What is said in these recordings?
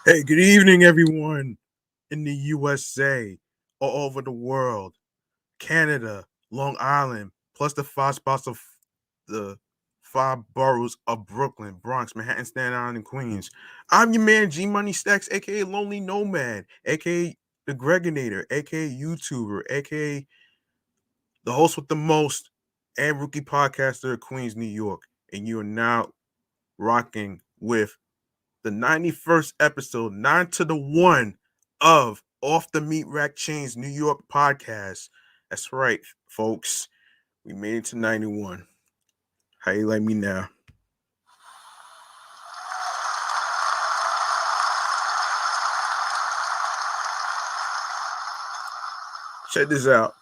Hey, good evening, everyone in the USA, all over the world, Canada, Long Island, plus the five spots of the five boroughs of Brooklyn, Bronx, Manhattan, Staten Island, and Queens. I'm your man, G Money Stacks, aka Lonely Nomad, aka the Gregonator, aka YouTuber, aka the host with the most, and rookie podcaster of Queens, New York. And you are now rocking with the 91st episode, 9 to the 1 of Off the Meat Rack Chainz New York podcast. That's right, folks. We made it to 91. How you like me now? Check this out.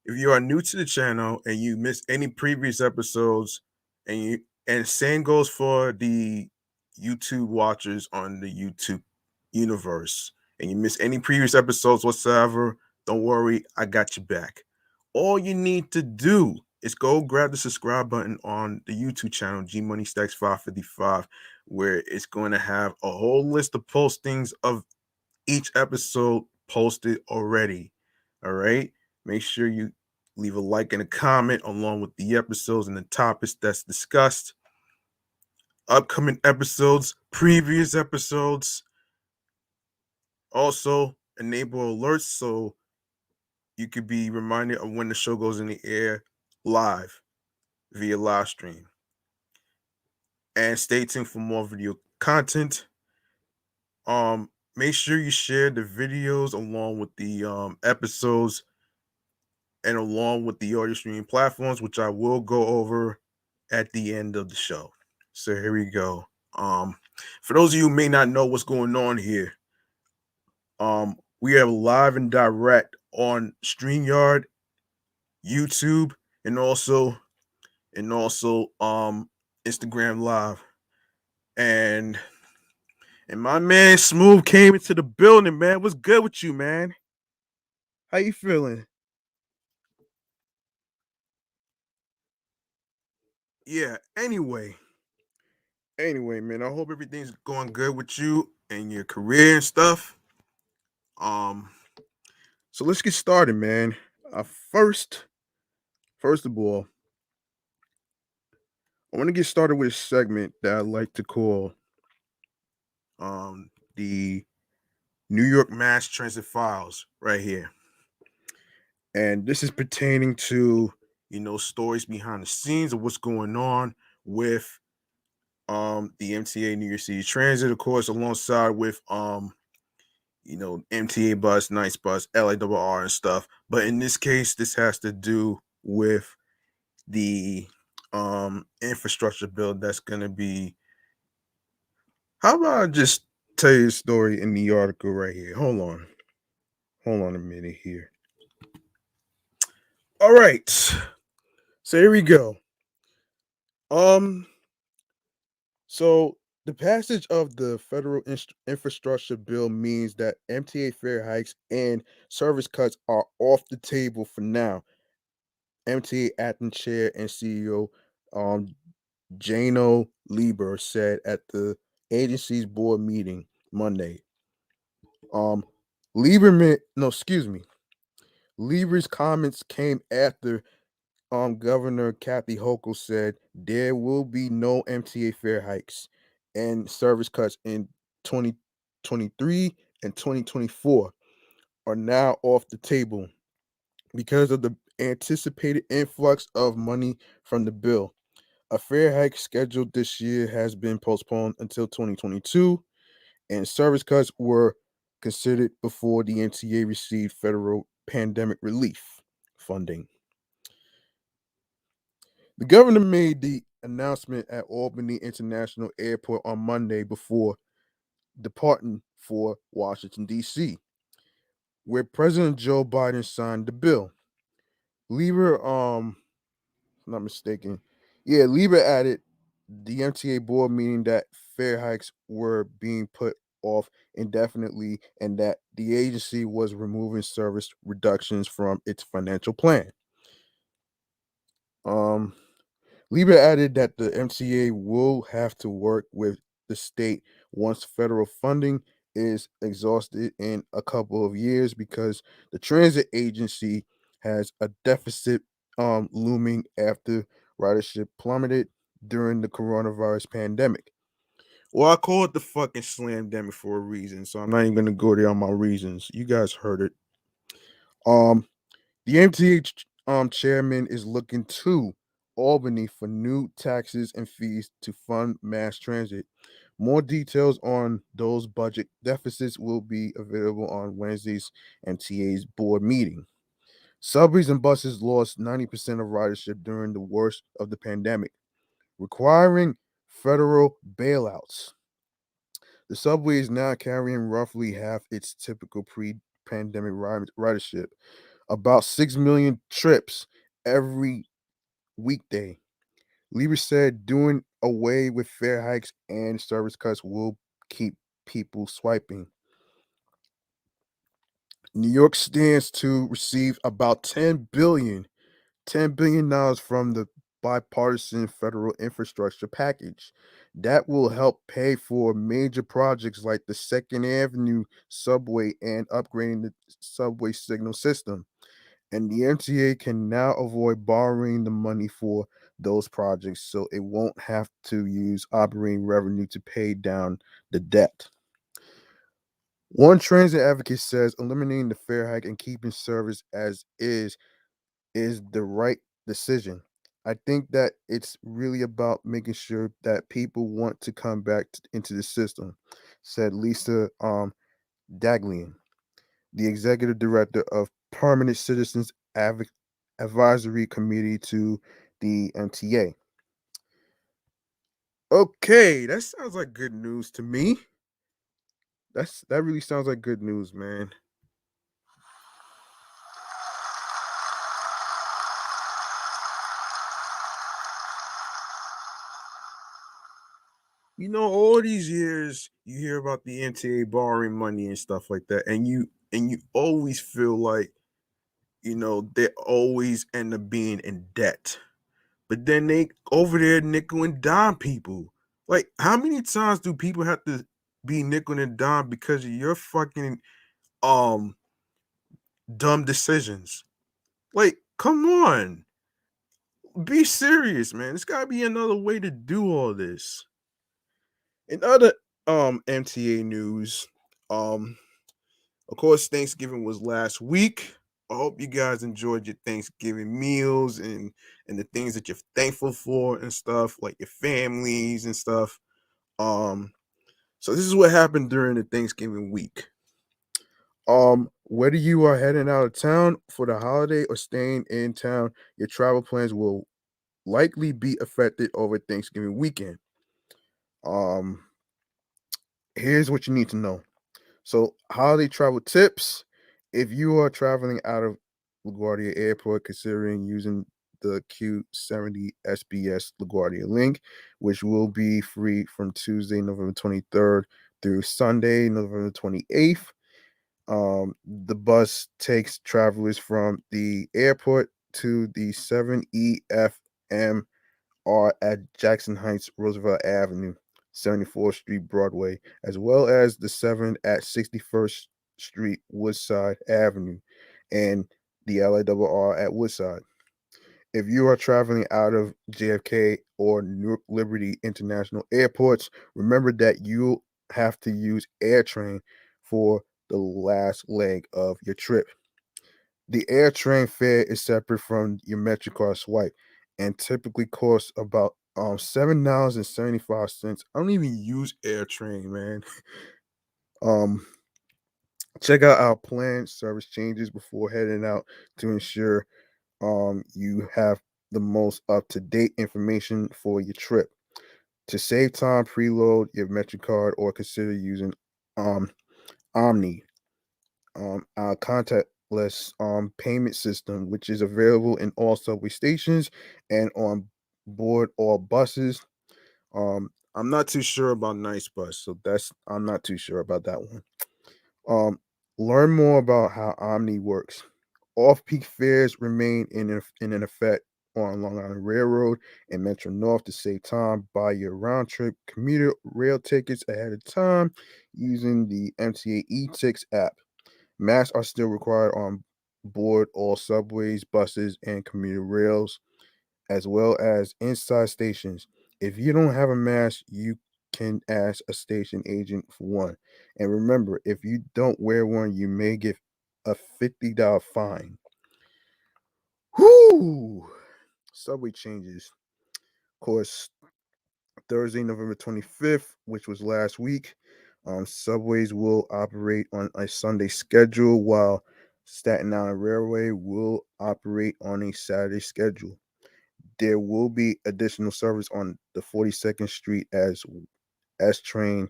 If you are new to the channel and you missed any previous episodes, and same goes for the YouTube watchers on the YouTube universe, and you miss any previous episodes whatsoever, don't worry, I got you back. All you need to do is go grab the subscribe button on the YouTube channel, G Money Stacks 555, where it's going to have a whole list of postings of each episode posted already. All right. Make sure you leave a like and a comment along with the episodes and the topics that's discussed, upcoming episodes, previous episodes. Also, enable alerts so you could be reminded of when the show goes in the air live via live stream. And stay tuned for more video content. Make sure you share the videos along with the episodes and along with the audio streaming platforms, which I will go over at the end of the show. So here we go. For those of you who may not know what's going on here, we are live and direct on StreamYard, YouTube, and also Instagram Live. And my man Smooth came into the building, man. What's good with you, man? How you feeling? Yeah, anyway, man, I hope everything's going good with you and your career and stuff. Um, so let's get started, man. Uh, first, first of all, I want to get started with a segment that I like to call the New York Mass Transit Files right here. And this is pertaining to, stories behind the scenes of what's going on with the MTA New York City Transit, of course, alongside with MTA bus, Nice bus, LARR and stuff. But in this case, this has to do with the infrastructure bill that's gonna be. How about I just tell you the story in the article right here? Hold on a minute here. All right, so here we go. Um, so the passage of the federal infrastructure bill means that MTA fare hikes and service cuts are off the table for now. MTA acting chair and CEO um, Jano Lieber said at the agency's board meeting Monday. Um, Lieberman, no, excuse me. Lieber's comments came after Governor Kathy Hochul said there will be no MTA fare hikes and service cuts in 2023 and 2024 are now off the table because of the anticipated influx of money from the bill. A fare hike scheduled this year has been postponed until 2022, and service cuts were considered before the MTA received federal pandemic relief funding. The governor made the announcement at Albany International Airport on Monday before departing for Washington, D.C., where President Joe Biden signed the bill. Lieber, if I'm not mistaken, yeah, Lieber added the MTA board meeting that fare hikes were being put off indefinitely and that the agency was removing service reductions from its financial plan. Um, Lieber added that the MTA will have to work with the the state once federal funding is exhausted in a couple of years because the transit agency has a deficit looming after ridership plummeted during the coronavirus pandemic. Well, I call it the fucking slam demic for a reason, so I'm not even gonna go there on my reasons. You guys heard it. Um, the MTH chairman is looking to Albany for new taxes and fees to fund mass transit. More details on those budget deficits will be available on Wednesday's MTA's board meeting. Subways and buses lost 90% of ridership during the worst of the pandemic, requiring federal bailouts. The subway is now carrying roughly half its typical pre-pandemic ridership, about 6 million trips every weekday. Lieber said doing away with fare hikes and service cuts will keep people swiping. New York stands to receive about $10 billion from the bipartisan federal infrastructure package. That will help pay for major projects like the Second Avenue subway and upgrading the subway signal system. And the MTA can now avoid borrowing the money for those projects so it won't have to use operating revenue to pay down the debt. One transit advocate says eliminating the fare hike and keeping service as is the right decision. I think that it's really about making sure that people want to come back into the system, said Lisa Daglian, the executive director of Permanent Citizens Advisory Committee to the MTA. Okay, that sounds like good news to me. That really sounds like good news, man. All these years you hear about the NTA borrowing money and stuff like that, and you always feel like they always end up being in debt. But then they over there nickel and dime people. Like, how many times do people have to be nickel and dime because of your fucking um dumb decisions? Like, come on, be serious, man. There's gotta be another way to do all this. In other MTA news, um, of course, Thanksgiving was last week. I hope you guys enjoyed your Thanksgiving meals and the things that you're thankful for and stuff, like your families and stuff. Um, so this is what happened during the Thanksgiving week. Whether you are heading out of town for the holiday or staying in town, your travel plans will likely be affected over Thanksgiving weekend. Um, Here's what you need to know. So, holiday travel tips. If you are traveling out of LaGuardia Airport, considering using the Q70 SBS LaGuardia link, which will be free from Tuesday, November 23rd through Sunday, November 28th. The bus takes travelers from the airport to the 7EFM are at Jackson Heights, Roosevelt Avenue, 74th Street, Broadway, as well as the 7 at 61st Street, Woodside Avenue, and the LIRR at Woodside. If you are traveling out of JFK or Newark Liberty International airports, remember that you have to use AirTrain for the last leg of your trip. The air train fare is separate from your MetroCard swipe and typically costs about $7.75. I don't even use AirTrain, man. Um Check out our planned service changes before heading out to ensure you have the most up-to-date information for your trip. To save time, preload your MetroCard or consider using um Omni, our contactless payment system, which is available in all subway stations and on board all buses. I'm not too sure about Nice Bus, so that's I'm not too sure about that one. Um, Learn more about how Omni works. Off-peak fares remain in an effect on Long Island Railroad and Metro North to save time. Buy your round trip commuter rail tickets ahead of time using the MTA eTix app. Masks are still required on board all subways, buses, and commuter rails, as well as inside stations. If you don't have a mask, you can ask a station agent for one. And remember, if you don't wear one, you may get a $50 fine. Whoo! Subway changes. Of course, Thursday, November 25th, which was last week, subways will operate on a Sunday schedule, while Staten Island Railway will operate on a Saturday schedule. There will be additional service on the 42nd Street as S train,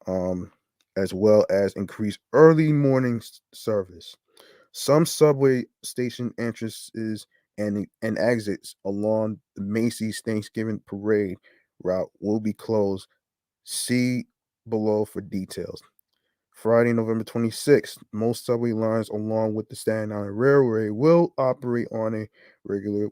um, as well as increased early morning service. Some subway station entrances and exits along the Macy's Thanksgiving Parade route will be closed. See below for details. Friday, November 26th, most subway lines along with the Staten Island Railway will operate on a regular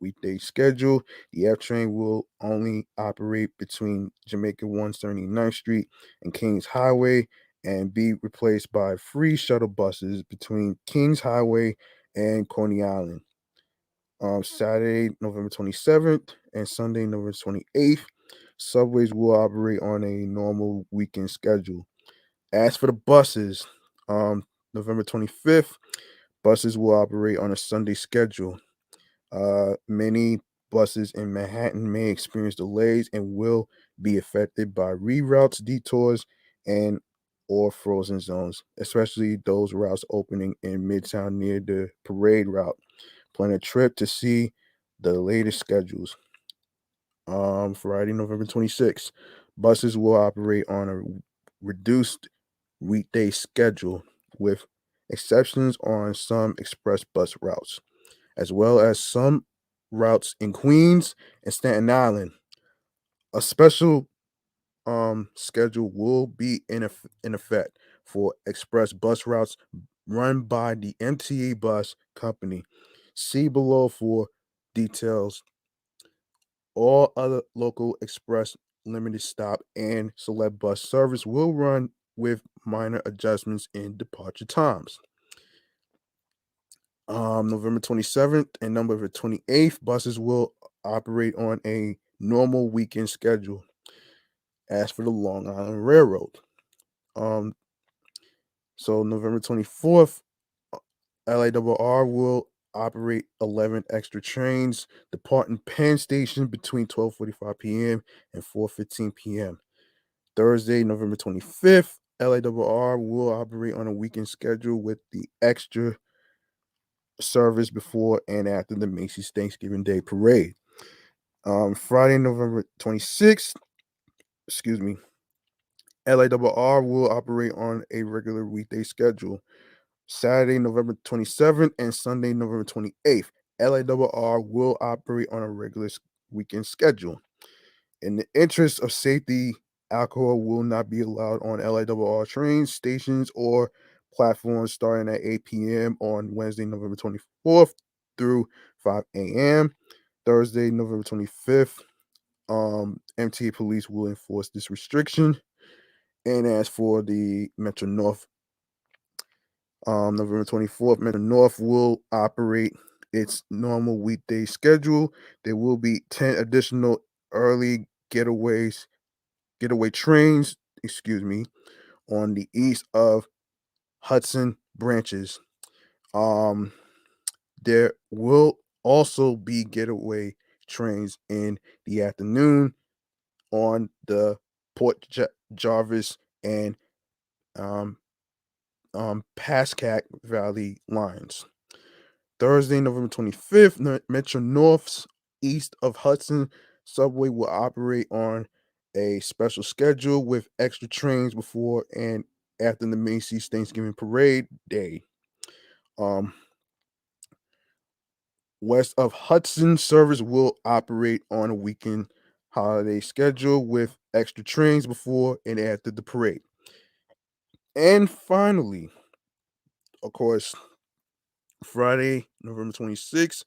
weekday schedule. The F train will only operate between Jamaica 179th Street and Kings Highway and be replaced by free shuttle buses between Kings Highway and Coney Island. Saturday, November 27th and Sunday, November 28th, subways will operate on a normal weekend schedule. As for the buses, November 25th, buses will operate on a Sunday schedule. Many buses in Manhattan may experience delays and will be affected by reroutes, detours, and or frozen zones, especially those routes opening in Midtown near the parade route. Plan a trip to see the latest schedules. Friday, November 26th, buses will operate on a reduced weekday schedule with exceptions on some express bus routes, as well as some routes in Queens and Staten Island. A special schedule will be in effect for express bus routes run by the MTA bus company. See below for details. All other local express limited stop and select bus service will run with minor adjustments in departure times. November 27th and November 28th, buses will operate on a normal weekend schedule. As for the Long Island Railroad, um, so November 24th, LARR will operate 11 extra trains departing Penn Station between 12:45 p.m. and 4:15 p.m. Thursday, November 25th, LARR will operate on a weekend schedule with the extra service before and after the Macy's Thanksgiving Day Parade. Friday, November 26th, excuse me, LARR will operate on a regular weekday schedule. Saturday, November 27th and Sunday, November 28th, LARR will operate on a regular weekend schedule. In the interest of safety, alcohol will not be allowed on LARR trains, stations, or platforms starting at 8 p.m. on Wednesday, November 24th through 5 a.m. Thursday, November 25th, MTA police will enforce this restriction. And as for the Metro North, November 24th, Metro North will operate its normal weekday schedule. There will be 10 additional early getaway trains, excuse me, on the east of Hudson branches. Um, there will also be getaway trains in the afternoon on the Jarvis and um, Pascack Valley lines. Thursday, November 25th, Metro North's east of Hudson subway will operate on a special schedule with extra trains before and after the Macy's Thanksgiving Parade Day. Um, West of Hudson service will operate on a weekend holiday schedule with extra trains before and after the parade. And finally, of course, Friday, November 26th,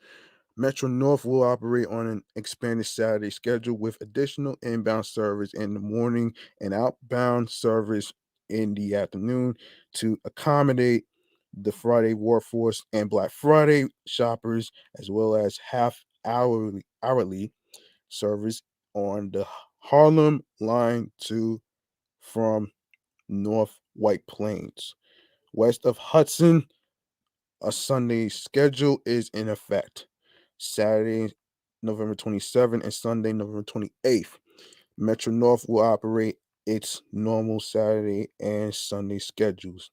Metro North will operate on an expanded Saturday schedule with additional inbound service in the morning and outbound service in the afternoon to accommodate the Friday workforce and Black Friday shoppers, as well as half hourly service on the Harlem line to from North White Plains. West of Hudson, a Sunday schedule is in effect. Saturday, November 27th and Sunday, November 28th. Metro North will operate its normal Saturday and Sunday schedules.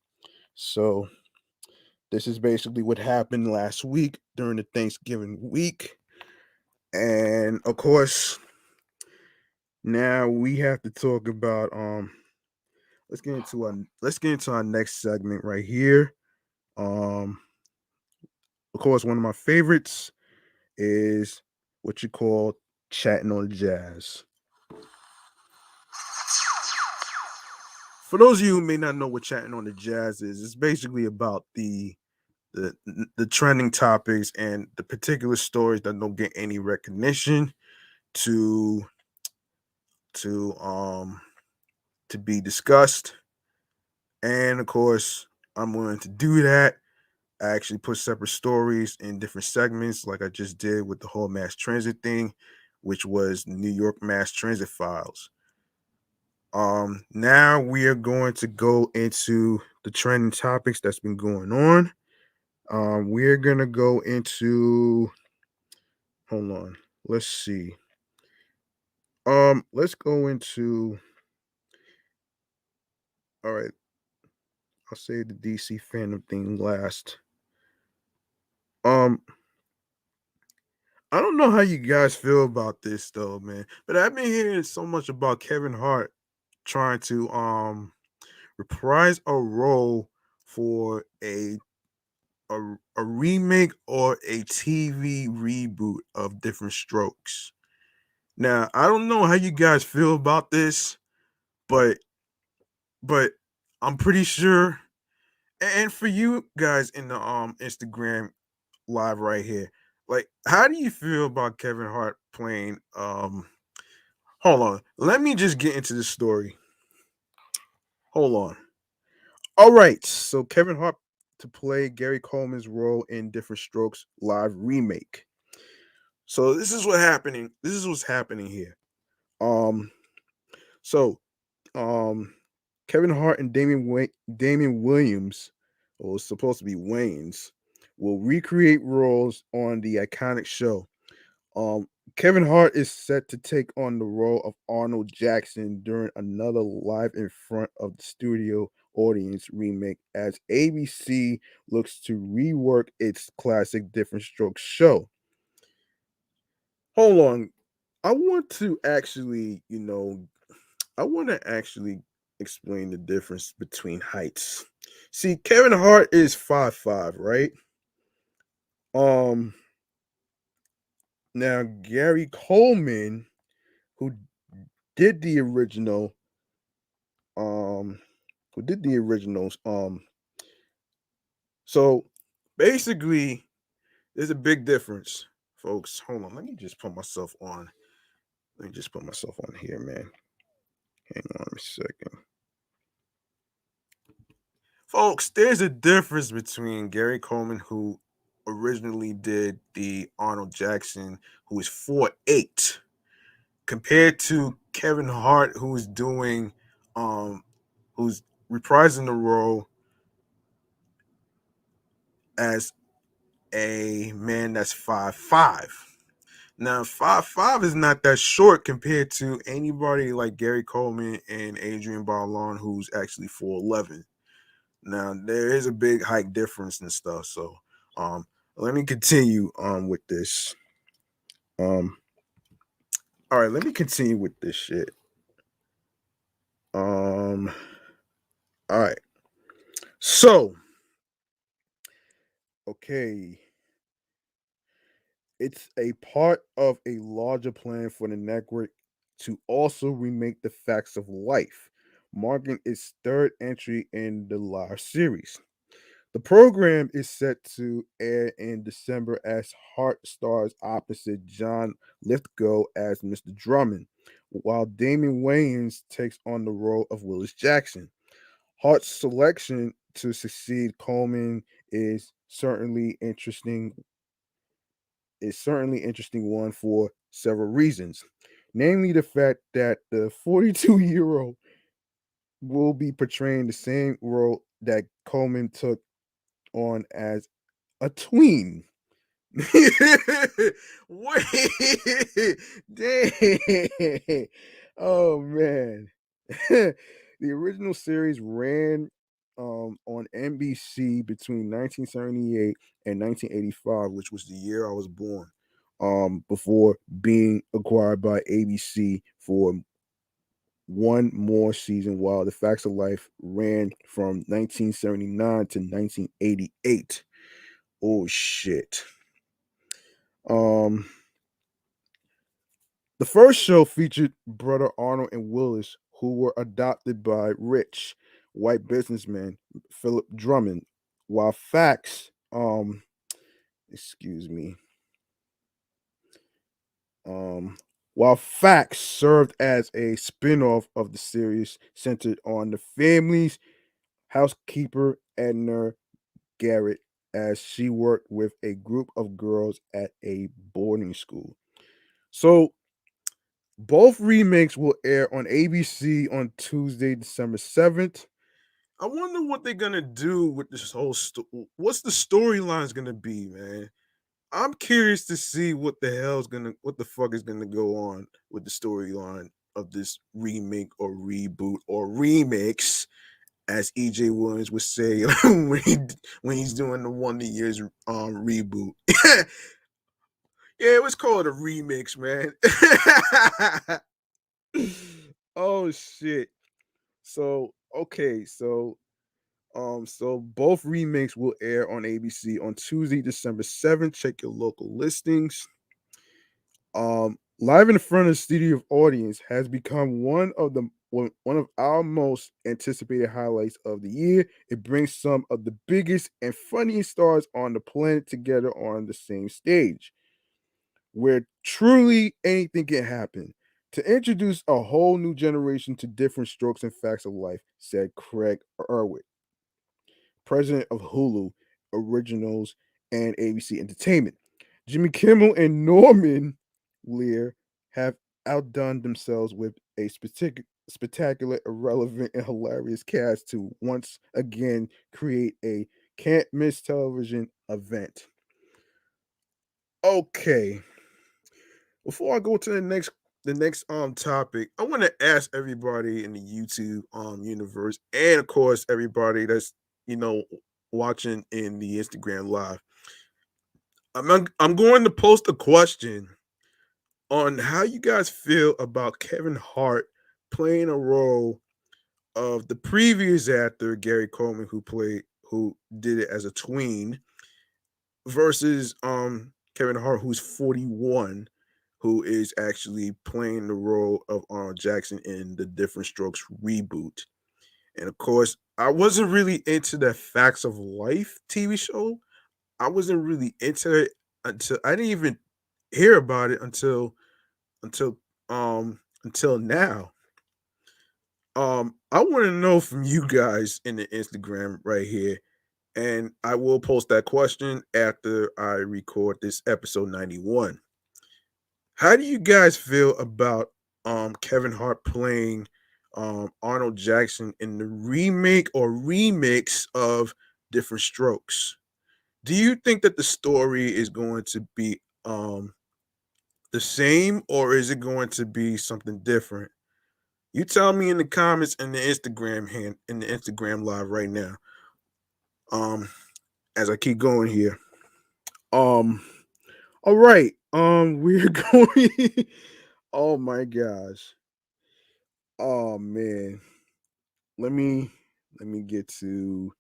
So, this is basically what happened last week during the Thanksgiving week. And of course, now we have to talk about let's get into our next segment right here. Um of course, one of my favorites is what you call chatting on jazz. For those of you who may not know what chatting on the jazz is, it's basically about the the trending topics and the particular stories that don't get any recognition to to um to be discussed. And of course, I'm willing to do that. I actually put separate stories in different segments, like I just did with the whole mass transit thing, which was New York Mass Transit Files. Now we are going to go into the trending topics that's been going on. We're gonna go into. Hold on. Let's see. Let's go into. All right. I'll say the DC fandom thing last. Um, I don't know how you guys feel about this though, man. But I've been hearing so much about Kevin Hart trying to reprise a role for a remake or a TV reboot of Different Strokes. Now, I don't know how you guys feel about this, but but I'm pretty sure, and for you guys in the Instagram live right here, like how do you feel about Kevin Hart playing hold on. Let me just get into the story. Hold on. All right. So Kevin Hart to play Gary Coleman's role in Different Strokes live remake. So this is what's happening here. Um so um Kevin Hart and Damian Williams, or was supposed to be Wayne's, will recreate roles on the iconic show. Um, Kevin Hart is set to take on the role of Arnold Jackson during another live in front of the studio audience remake as ABC looks to rework its classic Different Strokes show. Hold on. I want to actually, I want to actually explain the difference between heights. See, Kevin Hart is 5'5", right? Um Now Gary Coleman, who did the original, um, who did the originals, so basically there's a big difference, folks. Hold on, let me just put myself on. Let me just put myself on here, man. Hang on a second. Folks, there's a difference between Gary Coleman, who originally did the Arnold Jackson, who is 4'8", compared to Kevin Hart, um, who's reprising the role as a man that's 5'5". Now, 5'5" is not that short compared to anybody like Gary Coleman and Adrian Barlon, who's actually 4'11". Now, there is a big height difference and stuff. So, um, let me continue with this. Um, all right, let me continue with this shit. Um, all right. So, okay, it's a part of a larger plan for the network to also remake the facts of life, marking its third entry in the live series. The program is set to air in December as Hart stars opposite John Lithgow as Mr. Drummond, while Damon Wayans takes on the role of Willis Jackson. Hart's selection to succeed Coleman is certainly interesting one for several reasons. Namely the fact that the 42-year-old will be portraying the same role that Coleman took on as a tween. Wait, dang. Oh man. The original series ran on NBC between 1978 and 1985, which was the year I was born. Before being acquired by ABC for one more season, while The Facts of Life ran from 1979 to 1988. Oh shit. Um, the first show featured brother Arnold and Willis, who were adopted by rich white businessman Philip Drummond, while excuse me, um, while Facts served as a spin-off of the series centered on the family's housekeeper Edna Garrett as she worked with a group of girls at a boarding school. So both remakes will air on ABC on Tuesday, December 7th. I wonder what they're gonna do with this whole what's the storyline's gonna be, man. I'm curious to see what the fuck is gonna go on with the storyline of this remake or reboot or remix, as EJ Williams would say when he's doing the Wonder Years reboot. Yeah, it was called a remix, man. Oh shit. So okay, so both remakes will air on ABC on Tuesday, December 7th. Check your local listings. Live in front of the studio audience has become one of our most anticipated highlights of the year. It brings some of the biggest and funniest stars on the planet together on the same stage, where truly anything can happen. To introduce a whole new generation to different strokes and facts of life, said Craig Irwin, president of Hulu Originals and ABC Entertainment. Jimmy Kimmel and Norman Lear have outdone themselves with a spectacular, irrelevant, and hilarious cast to once again create a can't miss television event. Okay, before I go to the next topic, I want to ask everybody in the YouTube universe, and of course everybody that's you know watching in the Instagram live. I'm going to post a question on how you guys feel about Kevin Hart playing a role of the previous actor Gary Coleman, who did it as a tween, versus Kevin Hart, who's 41, who is actually playing the role of Arnold Jackson in the Different Strokes reboot. And of course, I wasn't really into the Facts of Life TV show. I wasn't really into it until I didn't even hear about it until until now. I want to know from you guys in the Instagram right here, and I will post that question after I record this episode 91. How do you guys feel about Kevin Hart playing Arnold Jackson in the remake or remix of Different Strokes? Do you think that the story is going to be the same, or is it going to be something different? You tell me in the comments in the Instagram live right now. Um, as I keep going here. Um, all right. We're going. Oh my gosh. Oh man. Let me get to.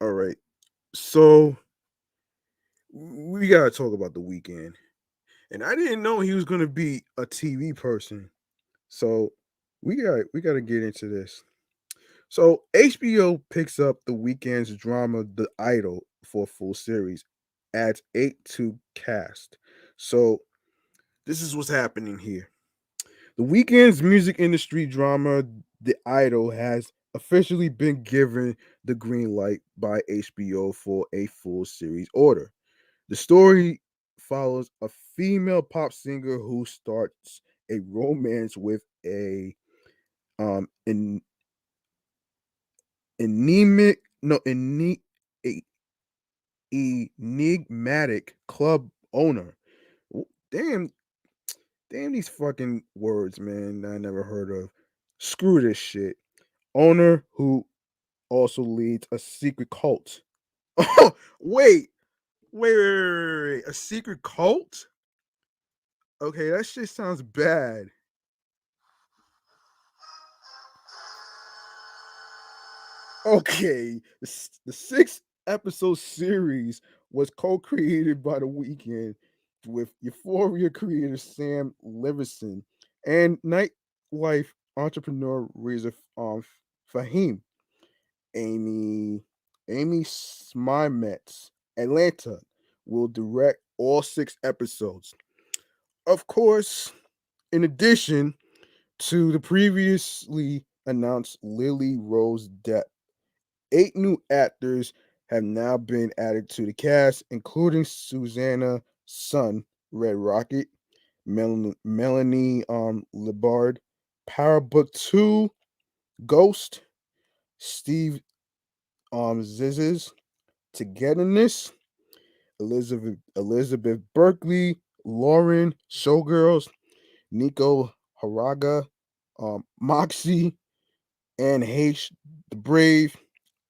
All right. So we gotta talk about the weekend, and I didn't know he was gonna be a TV person. So we got to get into this. So HBO picks up the weekend's drama The Idol for a full series, adds 8 to cast. So this is what's happening here. The weekend's music industry drama The Idol has officially been given the green light by HBO for a full series order. The story follows a female pop singer who starts a romance with a an anemic no a enigmatic club owner. Damn, damn these fucking words, man. I never heard of. Screw this shit. Owner who also leads a secret cult. Oh, wait. A secret cult? Okay, that shit sounds bad. Okay, the six episode series was co-created by The Weeknd with Euphoria creator Sam Levinson and nightlife entrepreneur Reza Fahim. Amy Amy Smimetz, Atlanta, will direct all six episodes. Of course, in addition to the previously announced Lily Rose Depp. 8 new actors have now been added to the cast, including Susanna Sun, Red Rocket, Melanie Libard, Power Book 2, Ghost, Steve Ziss's Togetherness, Elizabeth Berkley, Lauren, Showgirls, Nico Haraga, Moxie, and H the Brave,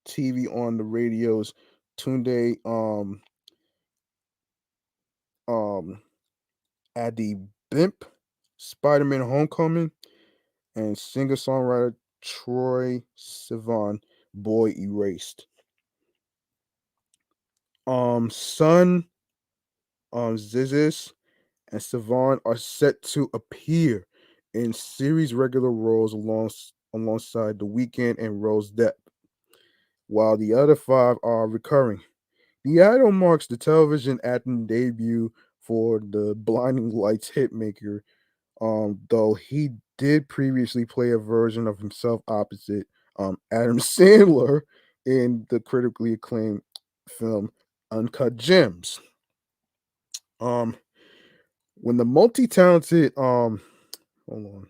TV on the radios, Tunde um Adi Bimp, Spider-Man Homecoming, and singer-songwriter Troy Sivan, Boy Erased. Sun, Zizis, and Sivan are set to appear in series regular roles alongside The Weeknd and Rose Depp, while the other five are recurring. The Idol marks the television acting debut for the Blinding Lights hitmaker, though he did previously play a version of himself opposite Adam Sandler in the critically acclaimed film Uncut Gems. Um, when the multi-talented hold on,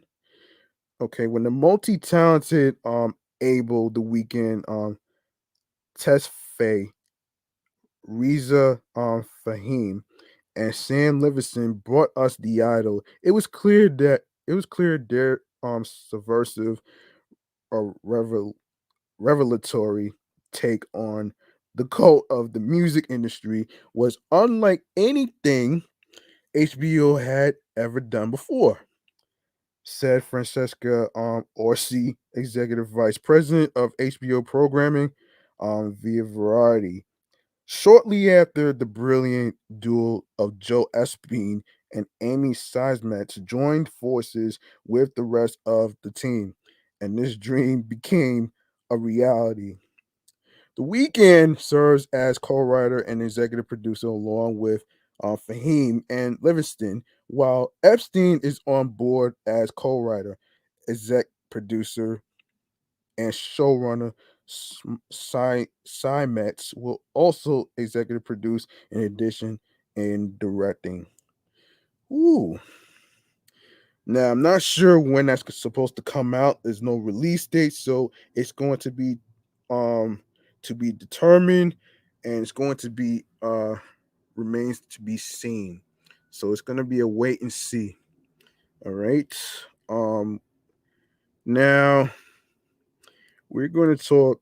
when the multi-talented Abel the Weekend Tesfaye Reza Fahim and Sam Livingston brought us the idol. It was clear their subversive or revelatory take on the cult of the music industry was unlike anything HBO had ever done before, said Francesca Orsi, executive vice president of HBO programming via Variety. Shortly after the brilliant duo of Joe Espine and Amy Seismetz joined forces with the rest of the team, and this dream became a reality. The Weeknd serves as co-writer and executive producer along with Fahim and Livingston, while Epstein is on board as co-writer, exec producer, and showrunner Cy Metz will also executive produce in addition in directing. Ooh. Now I'm not sure when that's supposed to come out. There's no release date, so it's going um to be determined, and it's going to be remains to be seen. So it's gonna be a wait and see. All right. Um Now we're gonna talk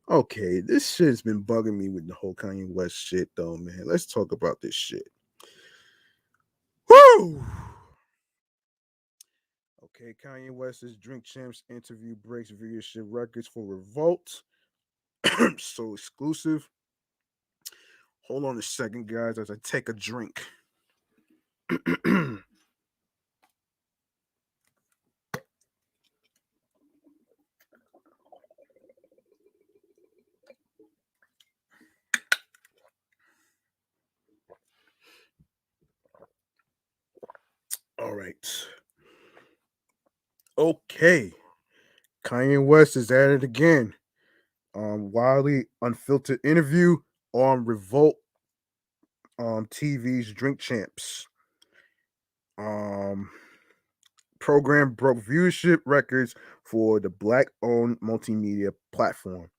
okay, this shit's been bugging me with the whole Kanye West shit, though, man. Let's talk about this shit. Woo! Okay, Kanye West's Drink Champs interview breaks viewership records for Revolt. So exclusive. Hold on a second, guys, as I take a drink. All right. Okay. Kanye West is at it again. Wildly unfiltered interview on Revolt TV's Drink Champs. Um Program broke viewership records for the black-owned multimedia platform.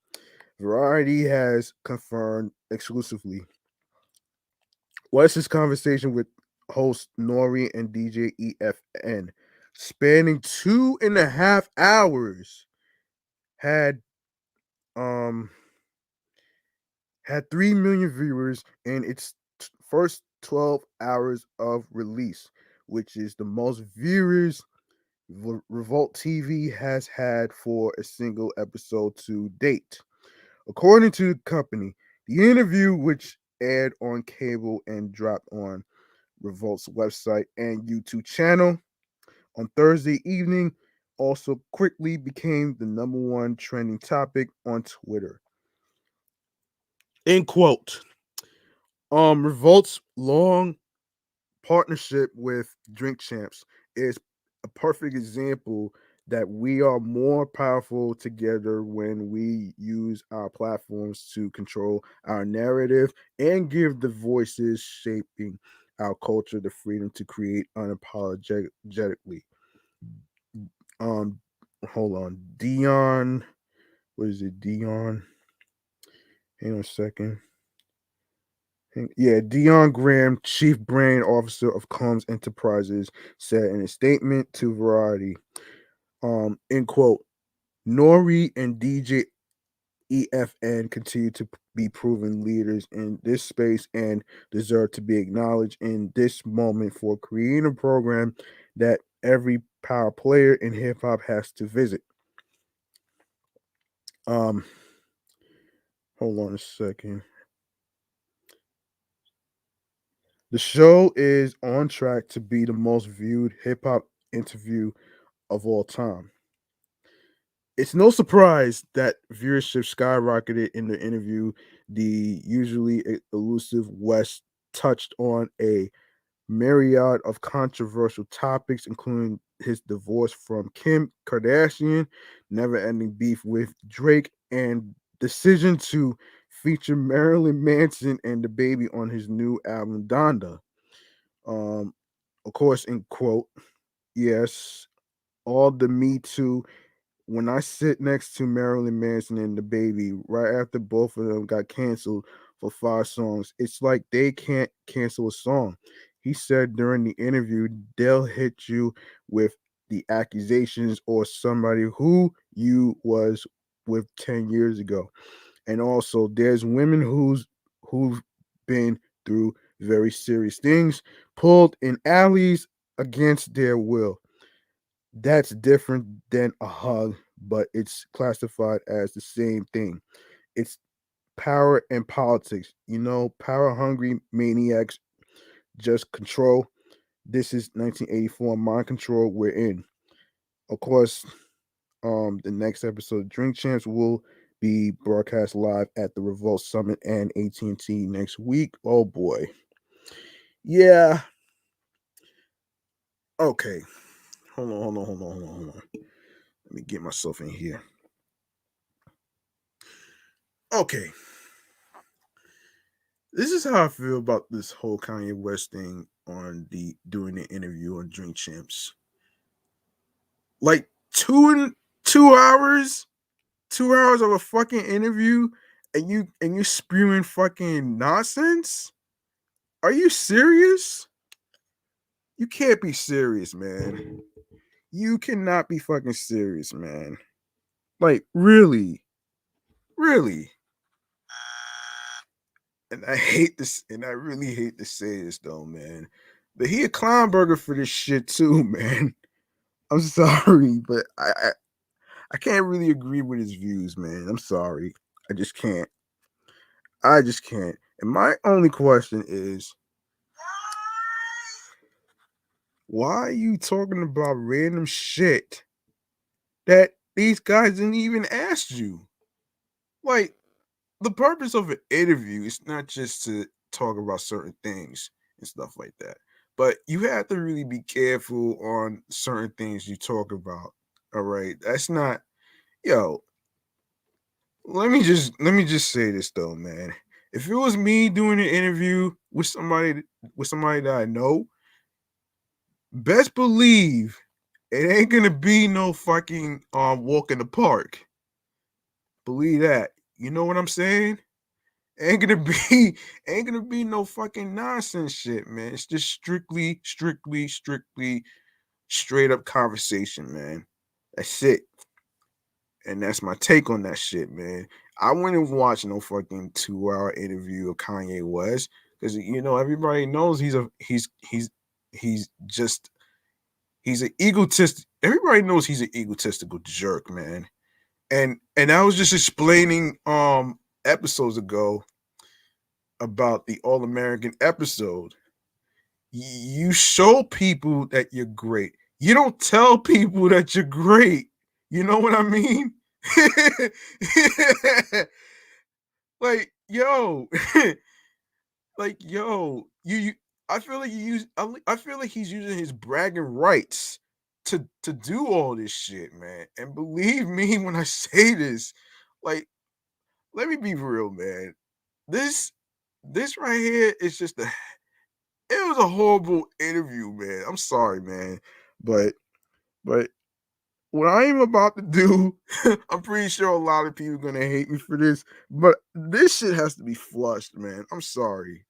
Variety has confirmed exclusively. West's conversation with host Nori and DJ EFN, spanning 2.5 hours, had um had 3 million viewers in its first 12 hours of release, which is the most viewers Revolt TV has had for a single episode to date. According to the company, the interview, which aired on cable and dropped on Revolt's website and YouTube channel on Thursday evening, also quickly became the number one trending topic on Twitter. End quote. Revolt's long partnership with Drink Champs is a perfect example that we are more powerful together when we use our platforms to control our narrative and give the voices shaping our culture the freedom to create unapologetically. Um, hold on, Dion. What is it, Dion? Hang on a second. Yeah, Dion Graham, Chief Brand Officer of Combs Enterprises, said in a statement to Variety, end quote, Nori and DJ EFN continue to be proven leaders in this space and deserve to be acknowledged in this moment for creating a program that every power player in hip hop has to visit. Um, hold on a second. The show is on track to be the most viewed hip hop interview of all time. It's no surprise that viewership skyrocketed in the interview. The usually elusive West touched on a myriad of controversial topics, including his divorce from Kim Kardashian, never ending beef with Drake, and decision to feature Marilyn Manson and the baby on his new album Donda. Um, of course, in quote, yes, all the Me Too. When I sit next to Marilyn Manson and the baby, right after both of them got canceled for 5 songs, it's like they can't cancel a song. He said during the interview, they'll hit you with the accusations or somebody who you was with 10 years ago. And also there's women who've been through very serious things, pulled in alleys against their will. That's different than a hug, but it's classified as the same thing. It's power and politics. Power hungry maniacs just control. This is 1984 mind control we're in. Of course, the next episode of Drink Champs will be broadcast live at the Revolt Summit and AT&T next week. Oh boy. Yeah. Okay. Hold on. Let me get myself in here. Okay. This is how I feel about this whole Kanye West thing on the doing the interview on Drink Champs. Like 2 hours, 2 hours of a fucking interview, and you spewing fucking nonsense. Are you serious? You can't be serious, man. You cannot be fucking serious, man. Like really, really. And I hate this, and I really hate to say this though, man. But he a clown burger for this shit too, man. I'm sorry, but I can't really agree with his views, man. I'm sorry. I just can't. I just can't. And my only question is, why are you talking about random shit that these guys didn't even ask you? Like, the purpose of an interview is not just to talk about certain things and stuff like that. but you have to really be careful on certain things you talk about. All right, that's not yo. Let me just say this though, man. If it was me doing an interview with somebody that I know, best believe it ain't gonna be no fucking walk in the park. Believe that. You know what I'm saying? Ain't gonna be ain't gonna be no fucking nonsense shit, man. It's just strictly straight up conversation, man. That's it. And that's my take on that shit, man. I wouldn't watch no fucking 2 hour interview of Kanye West because everybody knows he's just he's an egotist. Everybody knows he's an egotistical jerk, man. And I was just explaining episodes ago about the All American episode. You show people that you're great. You don't tell people that you're great. You know what I mean? like yo, you. I feel like I feel like he's using his bragging rights to do all this shit, man. And believe me when I say this, like, let me be real, man. This this right here is just a it was a horrible interview, man. I'm sorry, man. But but what I am about to do, I'm pretty sure a lot of people are gonna hate me for this, but this shit has to be flushed, man. I'm sorry.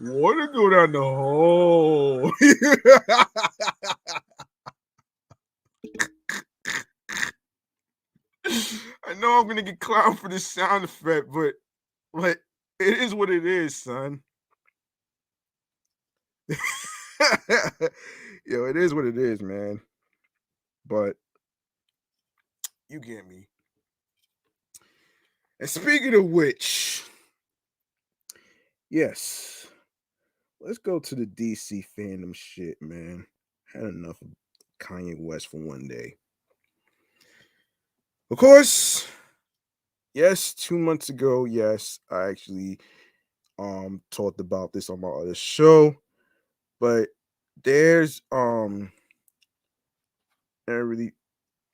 Water go down the hole. I know I'm gonna get clowned for this sound effect, but like it is what it is, son. Yo, it is what it is, man. But you get me. And speaking of which, yes, let's go to the DC fandom shit, man. Had enough of Kanye West for one day. Of course, yes, 2 months ago, yes, I actually talked about this on my other show, but there's I really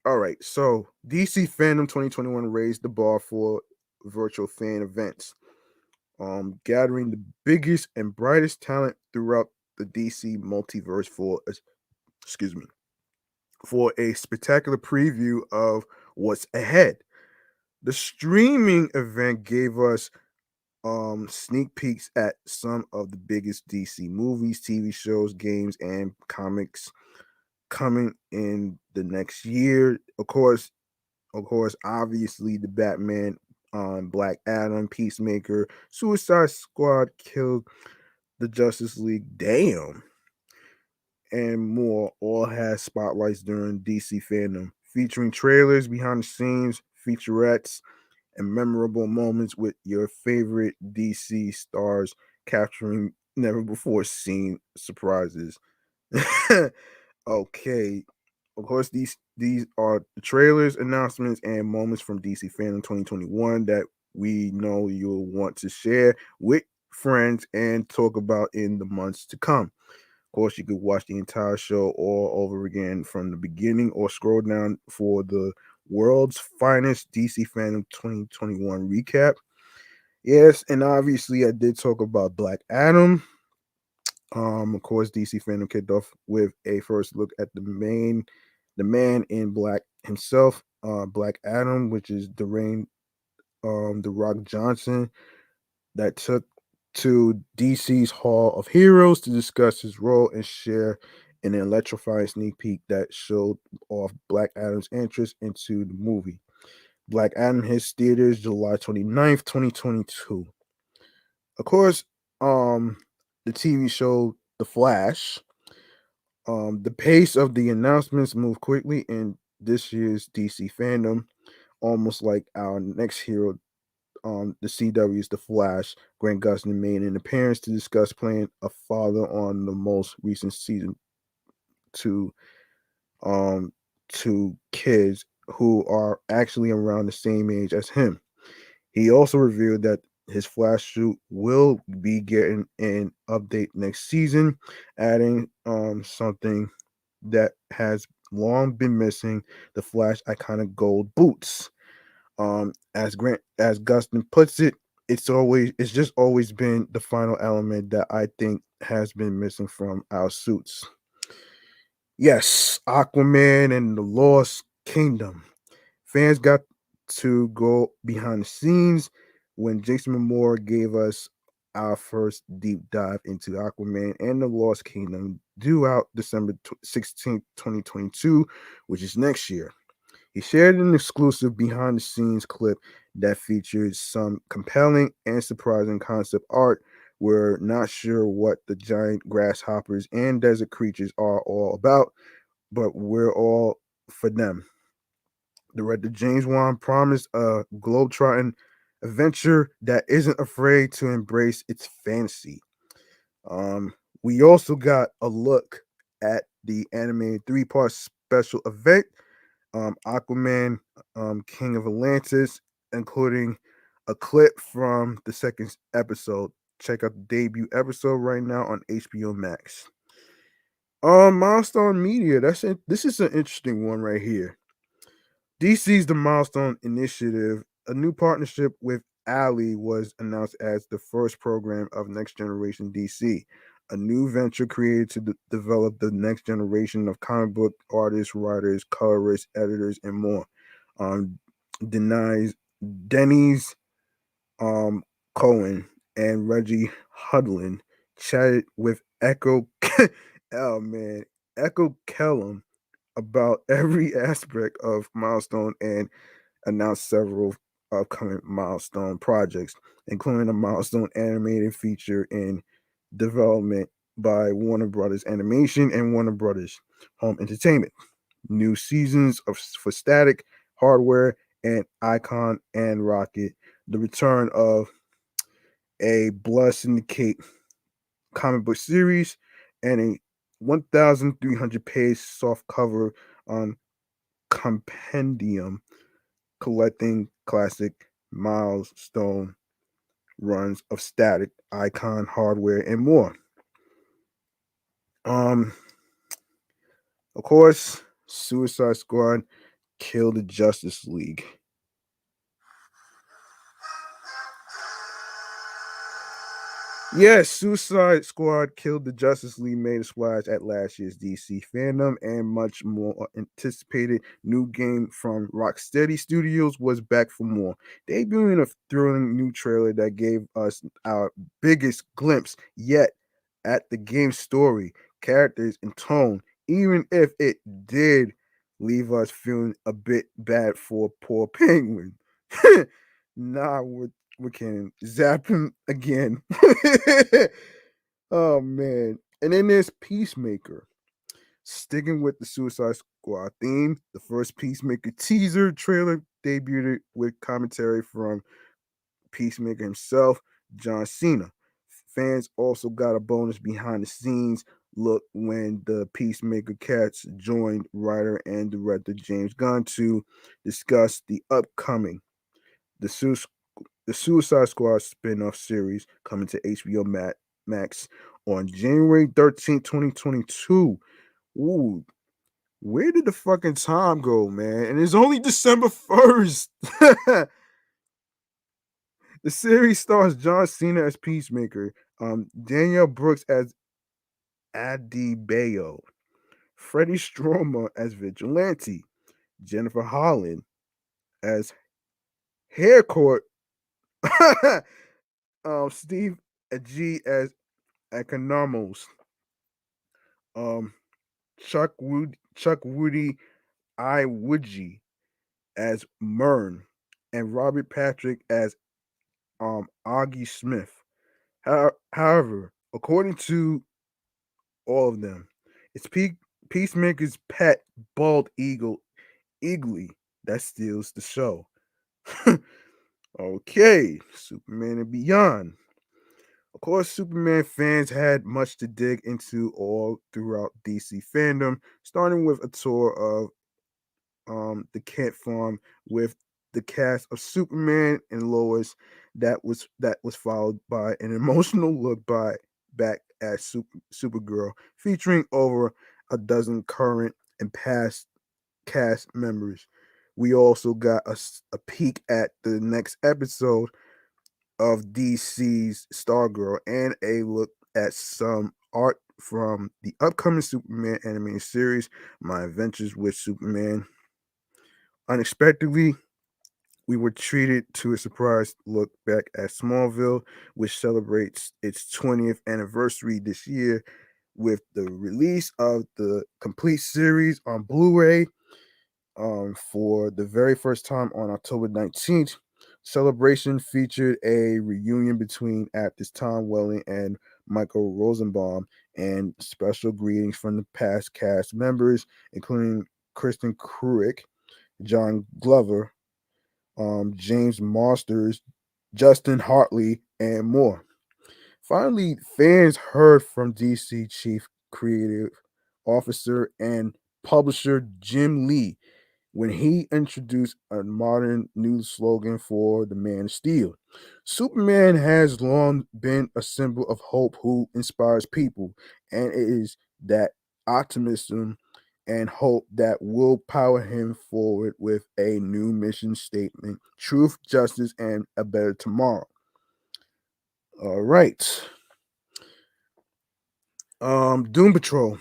all right. So DC Fandom 2021 raised the bar for virtual fan events, gathering the biggest and brightest talent throughout the DC multiverse excuse me, for a spectacular preview of what's ahead. The streaming event gave us sneak peeks at some of the biggest DC movies, TV shows, games, and comics coming in the next year. Of course, obviously the Batman, Black Adam, Peacemaker, Suicide Squad killed the Justice League, damn, and more all has spotlights during DC fandom, featuring trailers, behind the scenes, featurettes, and memorable moments with your favorite DC stars capturing never before seen surprises. Okay. Of course, these are the trailers, announcements, and moments from DC Fandom 2021 that we know you'll want to share with friends and talk about in the months to come. Of course, you could watch the entire show all over again from the beginning or scroll down for the world's finest DC Fandom 2021 recap. Yes, and obviously I did talk about Black Adam. Of course, DC fandom kicked off with a first look at the man in black himself, Black Adam, which is the Rock Johnson, that took to DC's Hall of Heroes to discuss his role and share an electrifying sneak peek that showed off Black Adam's interest into the movie. Black Adam hits theaters July 29th, 2022. Of course, the TV show The Flash. The pace of the announcements moved quickly in this year's DC fandom, almost like our next hero, the CW's The Flash. Grant Gustin made an appearance to discuss playing a father on the most recent season to to kids who are actually around the same age as him. He also revealed that his Flash suit will be getting an update next season, adding something that has long been missing: the Flash iconic gold boots. As Gustin puts it, it's just always been the final element that I think has been missing from our suits. Yes, Aquaman and the Lost Kingdom. Fans got to go behind the scenes when Jason Momoa gave us our first deep dive into Aquaman and the Lost Kingdom, due out December 16th, 2022, which is next year. He shared an exclusive behind the scenes clip that featured some compelling and surprising concept art. We're not sure what the giant grasshoppers and desert creatures are all about, but we're all for them. Director James Wan promised a globetrotting adventure that isn't afraid to embrace its fantasy. Um, we also got a look at the animated three-part special event, Aquaman, King of Atlantis, including a clip from the second episode. Check out the debut episode right now on HBO Max. Milestone Media. That's it. This is an interesting one right here. DC's The Milestone Initiative, a new partnership with Ali, was announced as the first program of Next Generation DC, a new venture created to develop the next generation of comic book artists, writers, colorists, editors, and more. Um, Denies, Denny's Cohen and Reggie Hudlin chatted with Echo, oh man, Echo Kellum about every aspect of Milestone and announced several upcoming Milestone projects, including a Milestone animated feature in development by Warner Brothers Animation and Warner Brothers Home Entertainment. New seasons of for Static, Hardware, and Icon and Rocket. The return of a Blood Syndicate comic book series and a 1,300 page soft cover on compendium collecting classic milestone runs of Static, Icon, Hardware, and more. Um, of course, Suicide Squad killed the Justice League. Yes, Suicide Squad killed the Justice League, made a splash at last year's DC fandom, and much more anticipated new game from Rocksteady Studios was back for more, debuting a thrilling new trailer that gave us our biggest glimpse yet at the game's story, characters, and tone, even if it did leave us feeling a bit bad for poor Penguin. Nah, we can zap him again. Oh man. And then there's Peacemaker. Sticking with the Suicide Squad theme, the first Peacemaker teaser trailer debuted with commentary from Peacemaker himself, John Cena. Fans also got a bonus behind the scenes look when the Peacemaker cats joined writer and director James Gunn to discuss the upcoming the the Suicide Squad spin-off series coming to HBO Max on January 13th, 2022. Ooh, where did the fucking time go, man? And it's only December 1st. The series stars John Cena as Peacemaker, Danielle Brooks as Adebayo, Freddie Stroma as Vigilante, Jennifer Holland as Haircourt, Steve G as Economos, um, Chuck Woody Iwuji as Mern, and Robert Patrick as Augie Smith. However, according to all of them, it's Peacemaker's pet bald eagle, Eagly, that steals the show. Okay, Superman and Beyond. Of course, Superman fans had much to dig into all throughout DC fandom, starting with a tour of the Kent farm with the cast of Superman and Lois. That was followed by an emotional look by back at Supergirl, featuring over a dozen current and past cast members. We also got a peek at the next episode of DC's Stargirl and a look at some art from the upcoming Superman animated series, My Adventures with Superman. Unexpectedly, we were treated to a surprise look back at Smallville, which celebrates its 20th anniversary this year with the release of the complete series on Blu-ray for the very first time on October 19th. Celebration featured a reunion between actors Tom Welling and Michael Rosenbaum, and special greetings from the past cast members, including Kristen Cruick, John Glover, James Masters, Justin Hartley, and more. Finally, fans heard from DC Chief Creative Officer and publisher Jim Lee when he introduced a modern new slogan for the Man of Steel. Superman has long been a symbol of hope who inspires people, and it is that optimism and hope that will power him forward with a new mission statement: truth, justice, and a better tomorrow. All right. Doom Patrol.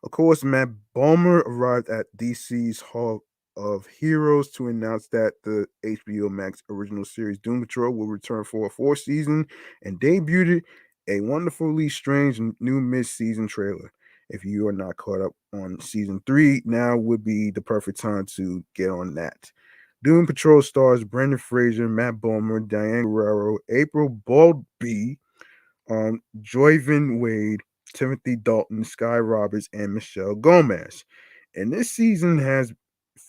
Of course, Matt Bomer arrived at DC's Hall of Heroes to announce that the HBO Max original series Doom Patrol will return for a fourth season and debuted a wonderfully strange new mid-season trailer. If you are not caught up on season 3, now would be the perfect time to get on that. Doom Patrol stars Brendan Fraser, Matt Bomer, Diane Guerrero, April Bowlby, Joyvin Wade, Timothy Dalton, Sky Roberts, and Michelle Gomez. And this season has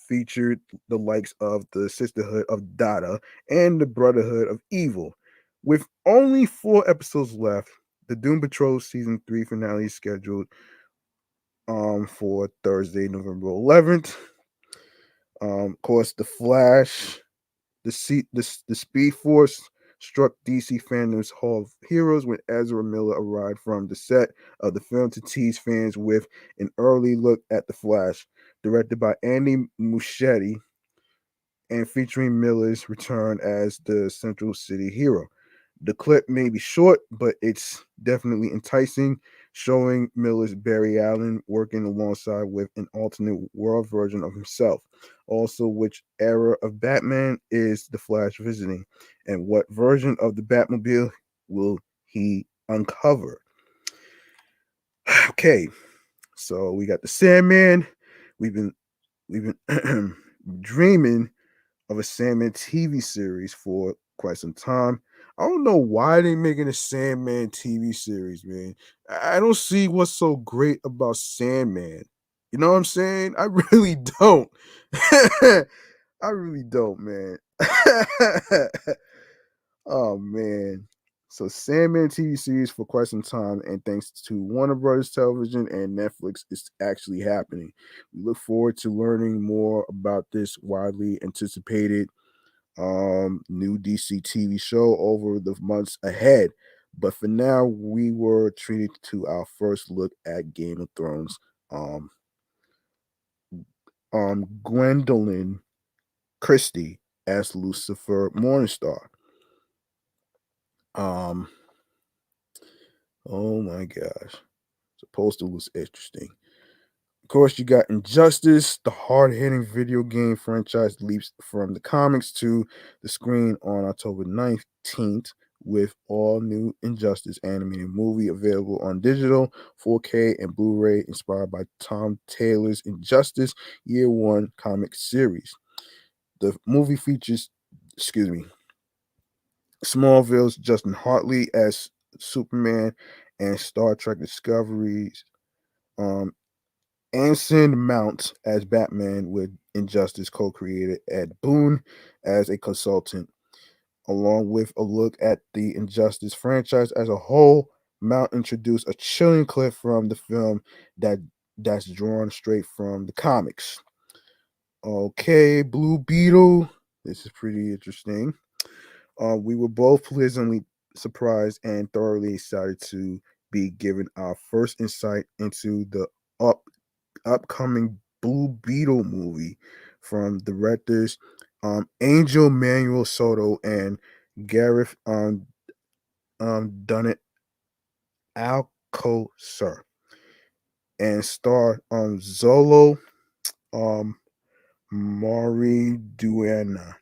featured the likes of the Sisterhood of Dada and the Brotherhood of Evil. With only 4 episodes left, the Doom Patrol season 3 finale is scheduled for Thursday, November 11th. Of course, The Flash, the Speed Force struck DC fandom's Hall of Heroes when Ezra Miller arrived from the set of the film to tease fans with an early look at The Flash, directed by Andy Muschietti and featuring Miller's return as the Central City hero. The clip may be short, but it's definitely enticing, showing Miller's Barry Allen working alongside with an alternate world version of himself. Also, which era of Batman is the Flash visiting, and what version of the Batmobile will he uncover? Okay, so we got the Sandman. We've been we've been dreaming of a Sandman TV series for quite some time. I don't know why they making a Sandman TV series, man. I don't see what's so great about Sandman. You know what I'm saying? I really don't. I really don't, man. Oh man. So Sandman TV series for quite some time, and thanks to Warner Brothers Television and Netflix, it's actually happening. We look forward to learning more about this widely anticipated new DC TV show over the months ahead. But for now, we were treated to our first look at Game of Thrones. Um, Gwendolyn Christie as Lucifer Morningstar. Um, oh my gosh, the poster was interesting. Of course, you got Injustice, the hard hitting video game franchise leaps from the comics to the screen on October 19th, with all new Injustice animated movie available on digital, 4K, and Blu ray, inspired by Tom Taylor's Injustice Year One comic series. The movie features, excuse me, Smallville's Justin Hartley as Superman and Star Trek Discovery's um, Anson Mount as Batman, with Injustice co-creator Ed Boon as a consultant, along with a look at the Injustice franchise as a whole. Mount introduced a chilling clip from the film that's drawn straight from the comics. Okay, Blue Beetle. This is pretty interesting. We were both pleasantly surprised and thoroughly excited to be given our first insight into the up upcoming Blue Beetle movie from directors Angel Manuel Soto and Gareth Dunnett Alcocer, and star Zolo um Mari Duena.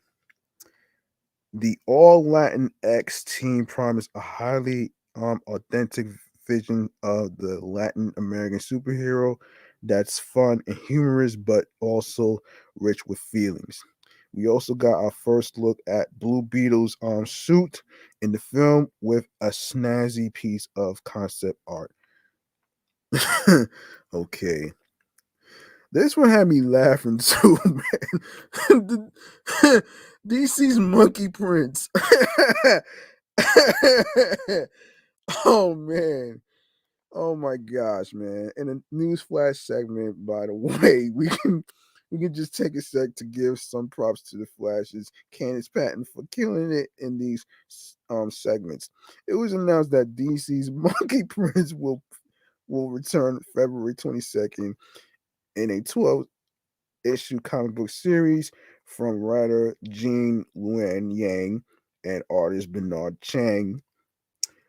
The all Latin X team promised a highly authentic vision of the Latin American superhero that's fun and humorous, but also rich with feelings. We also got our first look at Blue Beetle's suit in the film with a snazzy piece of concept art. Okay. This one had me laughing too, man. DC's Monkey Prince. Oh man. Oh my gosh, man. In a news flash segment, by the way, we can just take a sec to give some props to the Flash's Candace Patton for killing it in these segments. It was announced that DC's Monkey Prince will return February 22nd in a 12-issue comic book series from writer Jean Luen Yang and artist Bernard Chang.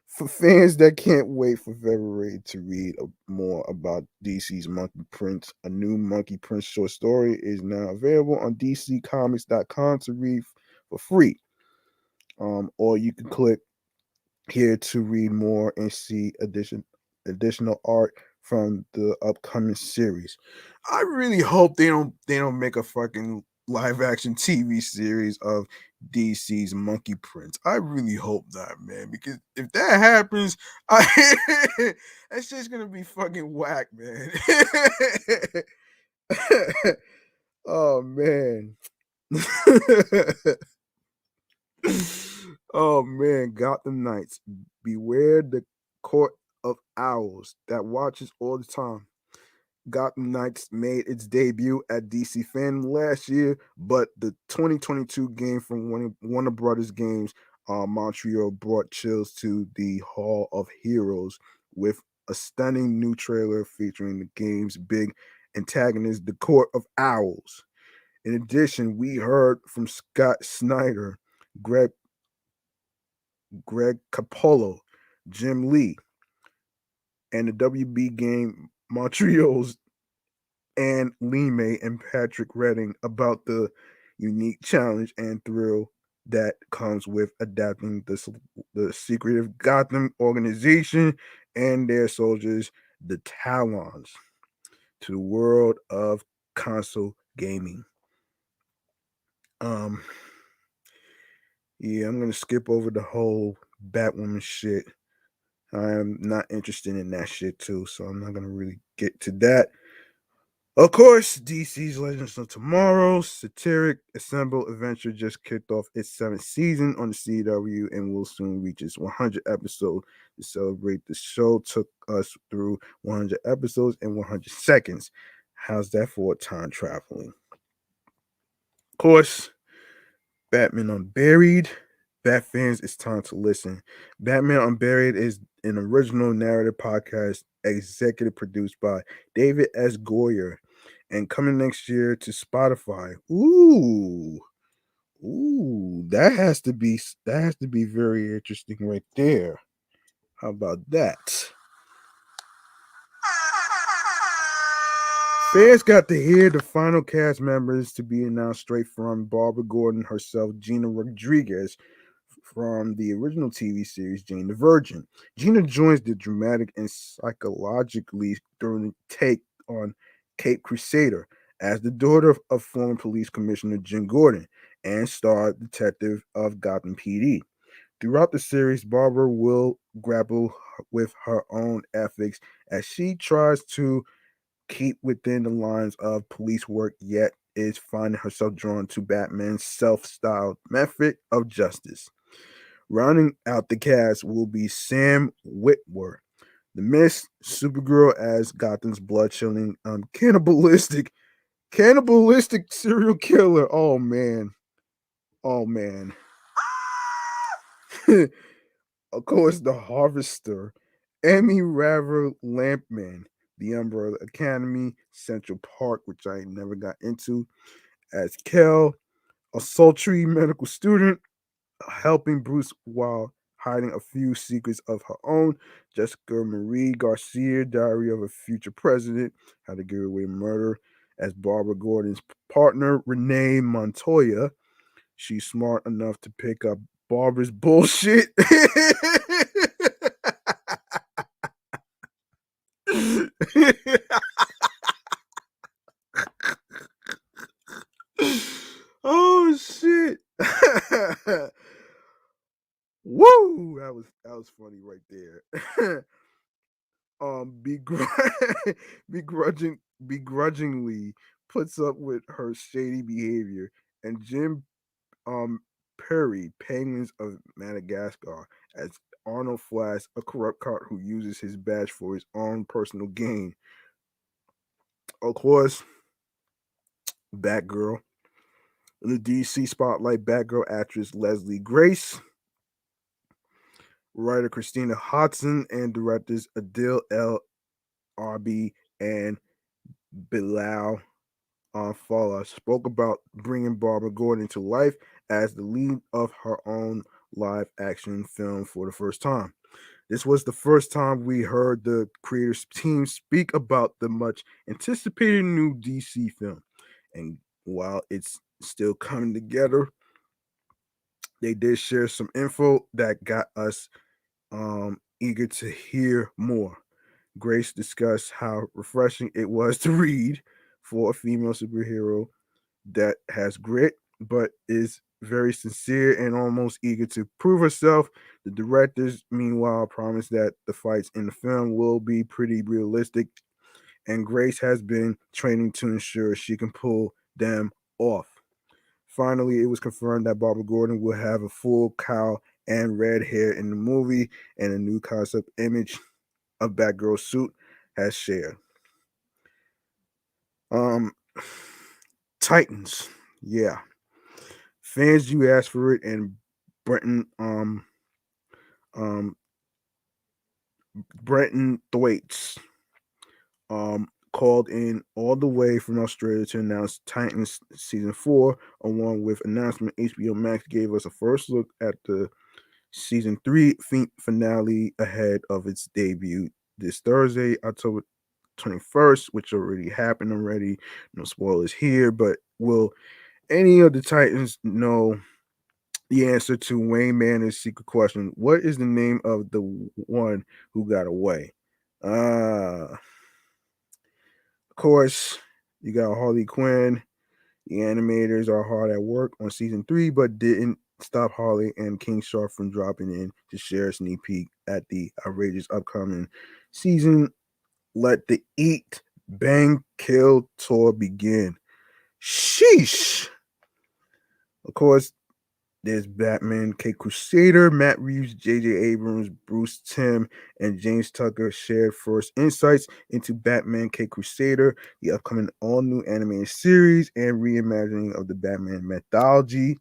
For fans that can't wait for February to read more about DC's Monkey Prince, a new Monkey Prince short story is now available on DCComics.com to read for free. Or you can click here to read more and see additional art from the upcoming series. I really hope they don't make a fucking live action TV series of DC's Monkey Prince. I really hope not, man, because if that happens, that's just gonna be fucking whack, man. Oh man. Oh man, Gotham Knights. Beware the court of owls that watches all the time. Gotham Knights made its debut at DC Fandom last year, but the 2022 game from Warner Brothers Games Montreal brought chills to the Hall of Heroes with a stunning new trailer featuring the game's big antagonist, the Court of Owls. In addition, we heard from Scott Snyder, Greg Capullo, Jim Lee, and the WB game Montreal's and Lime and Patrick Redding about the unique challenge and thrill that comes with adapting the secretive Gotham organization and their soldiers, the Talons, to the world of console gaming. Um, yeah, I'm gonna skip over the whole Batwoman shit. I am not interested in that shit too, so I'm not gonna really get to that. Of course, DC's Legends of Tomorrow Satiric Assemble Adventure just kicked off its 7th season on the CW and will soon reach its 100 episode. To celebrate, the show took us through 100 episodes in 100 seconds. How's that for time traveling? Of course, Batman Unburied. Bat fans, it's time to listen. Batman Unburied is an original narrative podcast executive produced by David S. Goyer and coming next year to Spotify. Ooh, that has to be very interesting right there. How about that? Fans got to hear the final cast members to be announced straight from Barbara Gordon herself, Gina Rodriguez, from the original TV series Jane the Virgin. Gina joins the dramatic and psychologically thrilling take on Cape Crusader as the daughter of former police commissioner Jim Gordon and star detective of Gotham PD. Throughout the series, Barbara will grapple with her own ethics as she tries to keep within the lines of police work, yet is finding herself drawn to Batman's self-styled method of justice. Rounding out the cast will be Sam Witwer, the Mist, Supergirl as Gotham's blood-chilling, cannibalistic Cannibalistic serial killer. Oh man. Oh man. Of course, the Harvester, Emmy Raver Lampman, the Umbrella Academy, Central Park, which I never got into, as Kel, a sultry medical student, helping Bruce while hiding a few secrets of her own. Jessica Marie Garcia, Diary of a Future President, How to Get Away with Murder, as Barbara Gordon's partner, Renee Montoya. She's smart enough to pick up Barbara's bullshit. Oh shit. Woo! That was funny right there. Begr- begrudgingly puts up with her shady behavior, and Jim Perry, Penguins of Madagascar, as Arnold Flash, a corrupt cop who uses his badge for his own personal gain. Of course, Batgirl. In the DC spotlight, Batgirl actress Leslie Grace, writer Christina Hodson, and directors Adil El Arbi and Bilal Fallah spoke about bringing Barbara Gordon to life as the lead of her own live action film for the first time. This was the first time we heard the creators team speak about the much anticipated new DC film. And while it's still coming together, they did share some info that got us eager to hear more. Grace discussed how refreshing it was to read for a female superhero that has grit but is very sincere and almost eager to prove herself. The directors, meanwhile, promise that the fights in the film will be pretty realistic, and Grace has been training to ensure she can pull them off. Finally, it was confirmed that Barbara Gordon will have a full cow and red hair in the movie, and a new concept image of Batgirl's suit has shared. Um, Titans, yeah, fans, you asked for it, and Brenton, um, Brenton Thwaites, called in all the way from Australia to announce Titans season 4, along with announcement. HBO Max gave us a first look at the season 3 finale ahead of its debut this Thursday, October 21st, which already happened already. No spoilers here, but will any of the Titans know the answer to Wayne Manor's secret question? What is the name of the one who got away? Of course, you got Harley Quinn. The animators are hard at work on season 3, but didn't stop Harley and King Shark from dropping in to share a sneak peek at the outrageous upcoming season. Let the Eat, Bang, Kill tour begin. Sheesh. Of course, there's Batman K Crusader, Matt Reeves, J.J. Abrams, Bruce Timm, and James Tucker shared first insights into Batman K Crusader, the upcoming all-new animated series and reimagining of the Batman mythology.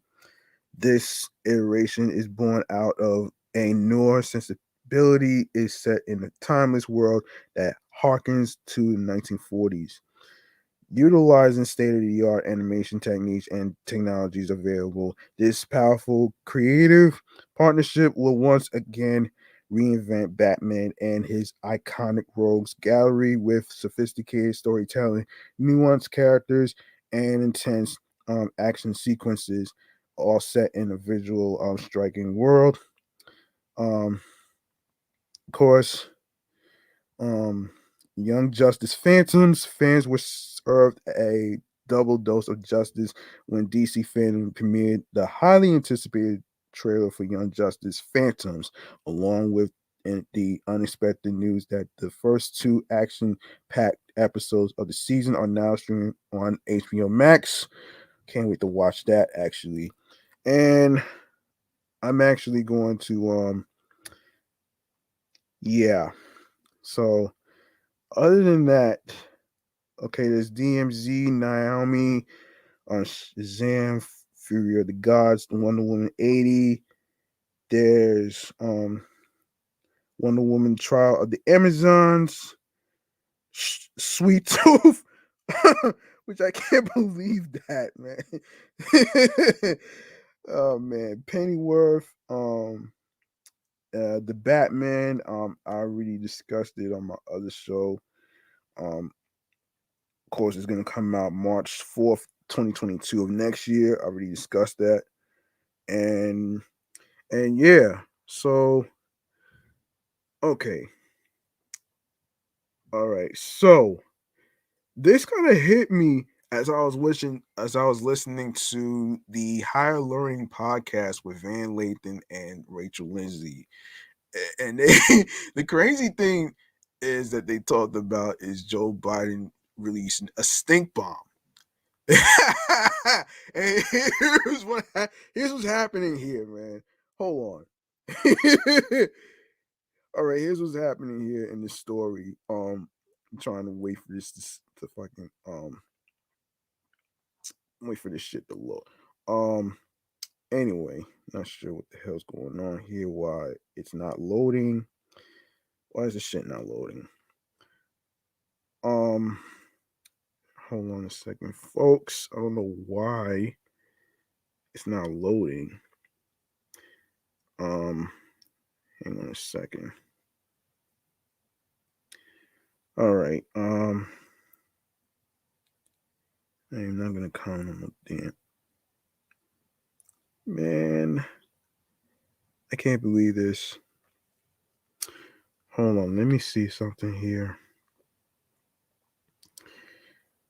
This iteration is born out of a noir sensibility, is set in a timeless world that harkens to the 1940s, utilizing state-of-the-art animation techniques and technologies available. This powerful creative partnership will once again reinvent Batman and his iconic rogues gallery with sophisticated storytelling, nuanced characters, and intense action sequences, all set in a visual striking world. Of course, um, Young Justice Phantoms fans were served a double dose of justice when DC Fandom premiered the highly anticipated trailer for Young Justice Phantoms, along with the unexpected news that the first two action-packed episodes of the season are now streaming on HBO Max. Can't wait to watch that actually. And I'm actually going to yeah. So other than that, Okay, there's DMZ, Naomi, Shazam, Fury of the Gods, the Wonder Woman 80. There's Wonder Woman Trial of the Amazons, Sweet Tooth, which I can't believe that, man. Oh man, Pennyworth, the Batman. I already discussed it on my other show. Of course, it's gonna come out March 4th, 2022 of next year. I already discussed that, and yeah. So okay, all right. So this kind of hit me as I was listening to the Higher Learning podcast with Van Lathan and Rachel Lindsay. And they, the crazy thing is that they talked about is Joe Biden releasing a stink bomb. And here's what's happening here, man. Hold on. All right, here's what's happening here in this story. I'm trying to wait for this to fucking wait for this shit to load. Anyway, not sure what the hell's going on here. Why it's not loading? Why is this shit not loading? Um, hold on a second, folks. I don't know why it's not loading. Hang on a second. All right. I'm not gonna comment on the damn. Man, I can't believe this. Hold on, let me see something here.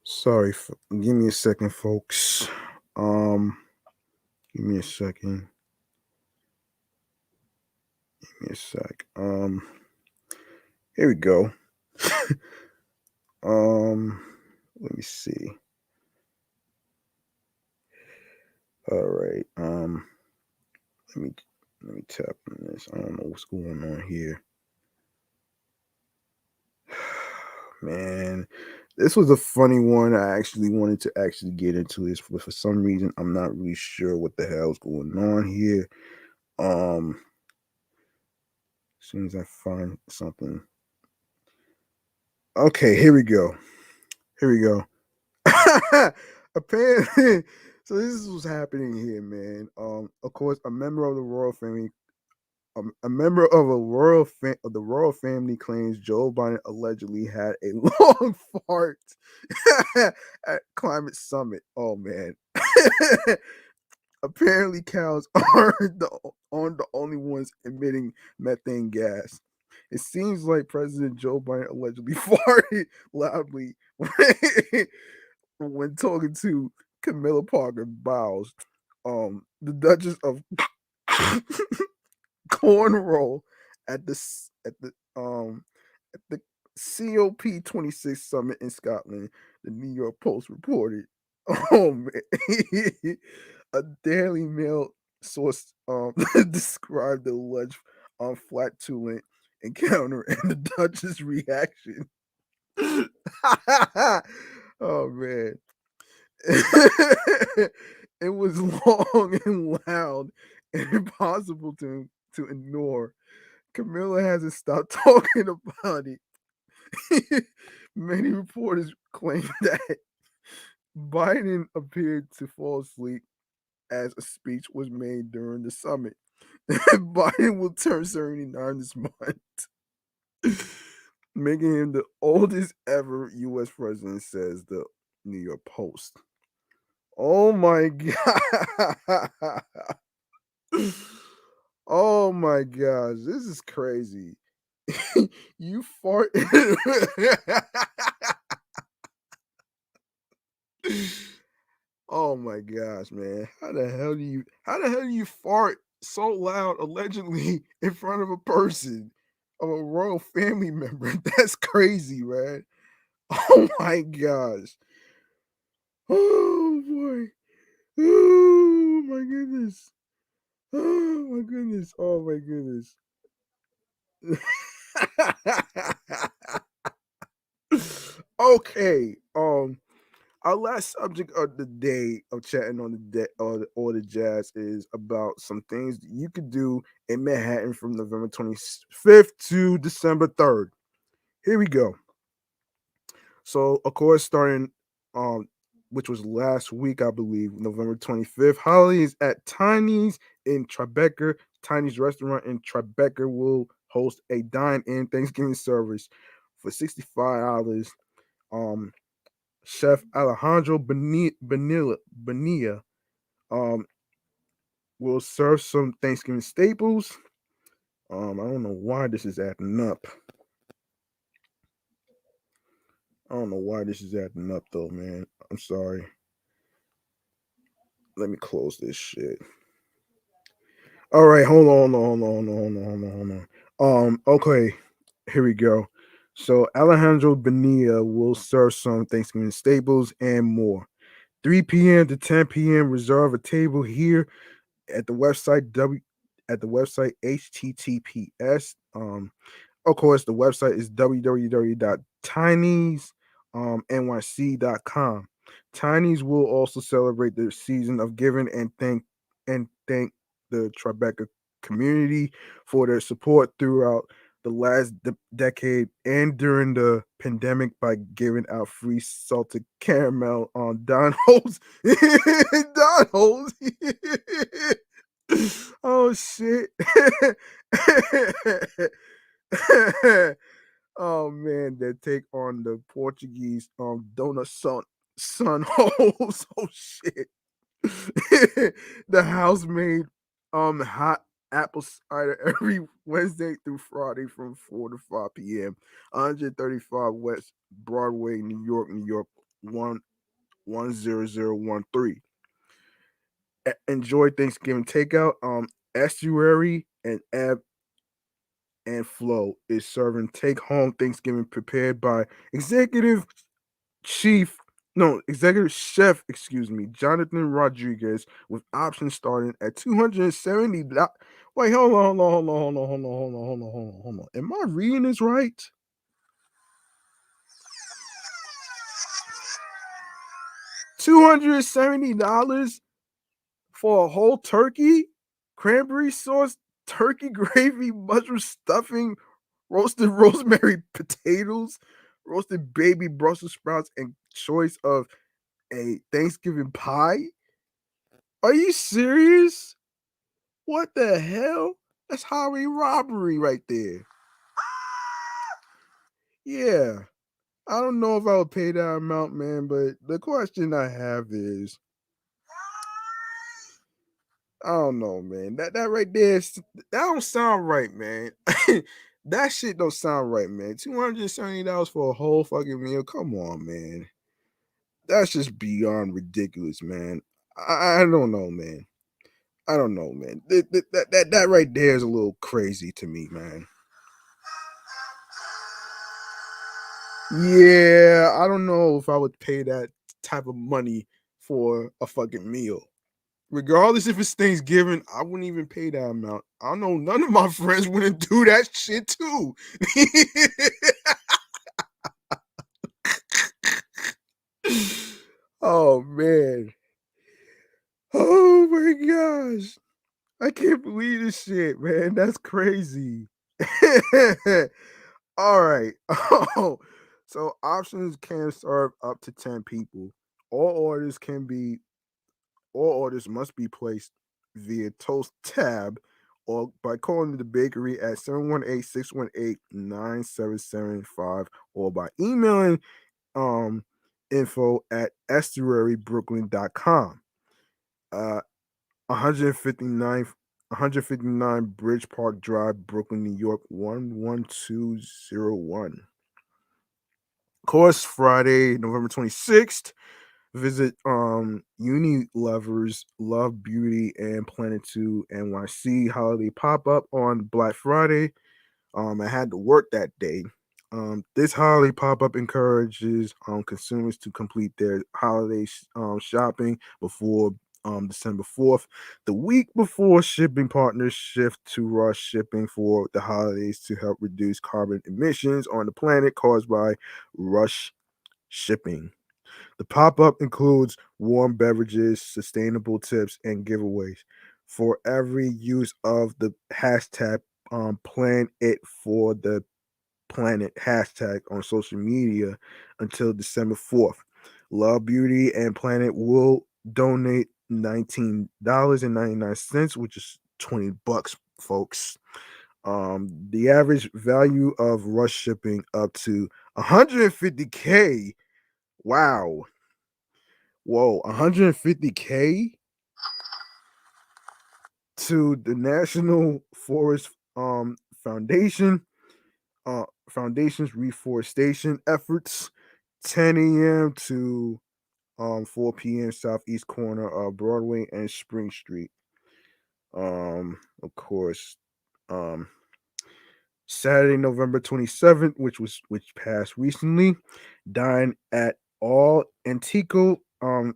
Sorry, give me a second, folks. Give me a second. Give me a sec. Here we go. Let me see. All right. Let me tap on this. I don't know what's going on here. Man, this was a funny one. I actually wanted to actually get into this, but for some reason, I'm not really sure what the hell's going on here. As soon as I find something. Okay, here we go. Here we go. Apparently, so this is what's happening here, man. Of course, a member of the royal family, a member of the royal family claims Joe Biden allegedly had a long fart at climate summit. Oh man. Apparently, cows aren't the only ones emitting methane gas. It seems like President Joe Biden allegedly farted loudly when talking to Camilla Parker Bowles, the Duchess of Cornwall, at the COP26 summit in Scotland. The New York Post reported. Oh man, a Daily Mail source described the alleged flatulent encounter and the Duchess' reaction. Oh man. It was long and loud and impossible to ignore. Camilla hasn't stopped talking about it. Many reporters claim that Biden appeared to fall asleep as a speech was made during the summit. Biden will turn 79 this month, making him the oldest ever U.S. president, says the New York Post. Oh my god. Oh my gosh, this is crazy. You fart. Oh my gosh, man. How the hell do you fart so loud allegedly in front of a person of a royal family member? That's crazy, man. Oh my gosh. Oh boy. Oh my goodness. Oh my goodness. Oh my goodness. Okay. Our last subject of the day of chatting on the day or the jazz is about some things that you could do in Manhattan from November 25th to December 3rd. Here we go. So, of course, starting which was last week, I believe, November 25th, holidays at Tiny's in Tribeca. Tiny's restaurant in Tribeca will host a dine-in Thanksgiving service for $65. Um, Chef Alejandro Bonilla um, will serve some Thanksgiving staples. I don't know why this is acting up. I don't know why this is acting up though, man. I'm sorry. Let me close this shit. All right, hold on. Okay, here we go. So Alejandro Bonilla will serve some Thanksgiving staples and more. 3 p.m. to 10 p.m. Reserve a table here at the website https of course the website is www.tinysnyc.com. Tinys will also celebrate the season of giving and thank the Tribeca community for their support throughout the last decade and during the pandemic by giving out free salted caramel on Don Holes. Don Holes. Oh shit. Oh man, they take on the Portuguese donut sun holes. Oh shit. The house made hot apple cider every Wednesday through Friday from 4 to 5 p.m. 135 West Broadway, New York 11013. Enjoy Thanksgiving takeout. Estuary and Ebb and Flow is serving take home Thanksgiving prepared by chief executive chef, Jonathan Rodriguez, with options starting at $270. Wait, hold on. Am I reading this right? $270 for a whole turkey, cranberry sauce, turkey gravy, mushroom stuffing, roasted rosemary potatoes, roasted baby Brussels sprouts, and choice of a Thanksgiving pie. Are you serious? What the hell? That's highway robbery right there. Yeah. I don't know if I would pay that amount, man, but the question I have is I don't know, man. That right there, that don't sound right, man. That shit don't sound right, man. $270 for a whole fucking meal. Come on, man. That's just beyond ridiculous, man. I don't know, man. I don't know, man. That right there is a little crazy to me, man. Yeah, I don't know if I would pay that type of money for a fucking meal. Regardless if it's Thanksgiving, I wouldn't even pay that amount. I know none of my friends wouldn't do that shit too. Oh man. Oh my gosh. I can't believe this shit, man. That's crazy. All right. Oh, so options can serve up to 10 people. All orders can be All orders must be placed via Toast tab or by calling the bakery at 718-618-9775 or by emailing um info at estuarybrooklyn.com. 159th 159 Bridge Park Drive, Brooklyn, New York 11201. Course Friday, November 26th. Visit Lovers Love Beauty and Planet 2 NYC holiday pop-up on Black Friday. I had to work that day. This holiday pop-up encourages consumers to complete their holiday shopping before December 4th. The week before, shipping partners shift to rush shipping for the holidays to help reduce carbon emissions on the planet caused by rush shipping. The pop up includes warm beverages, sustainable tips, and giveaways. For every use of the hashtag plan it for the planet hashtag on social media until December 4th. Love Beauty and Planet will donate $19.99, which is $20, folks. The average value of rush shipping up to 150K. Wow. Whoa, 150K to the National Forest Foundation Foundation's reforestation efforts, 10 a.m. to 4 p.m. southeast corner of Broadway and Spring Street. Of course, um, Saturday, November 27th, which passed recently, dine at all Antico Vineo.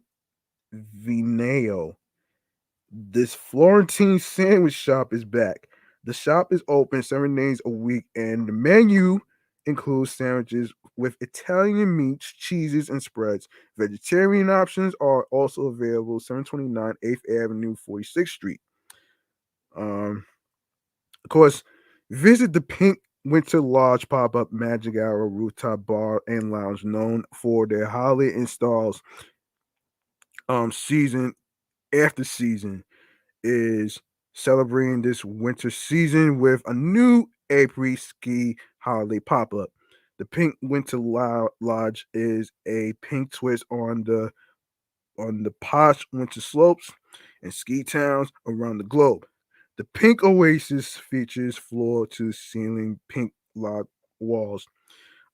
This Florentine sandwich shop is back. The shop is open 7 days a week, and the menu includes sandwiches with Italian meats, cheeses, and spreads. Vegetarian options are also available. 729 8th Avenue, 46th Street. Of course, visit the Pink Winter Lodge pop-up Magic Hour rooftop bar and lounge, known for their holiday installs. Season after season is celebrating this winter season with a new April ski holiday pop-up. The Pink Winter Lodge is a pink twist on the posh winter slopes and ski towns around the globe. The Pink Oasis features floor to ceiling pink log walls,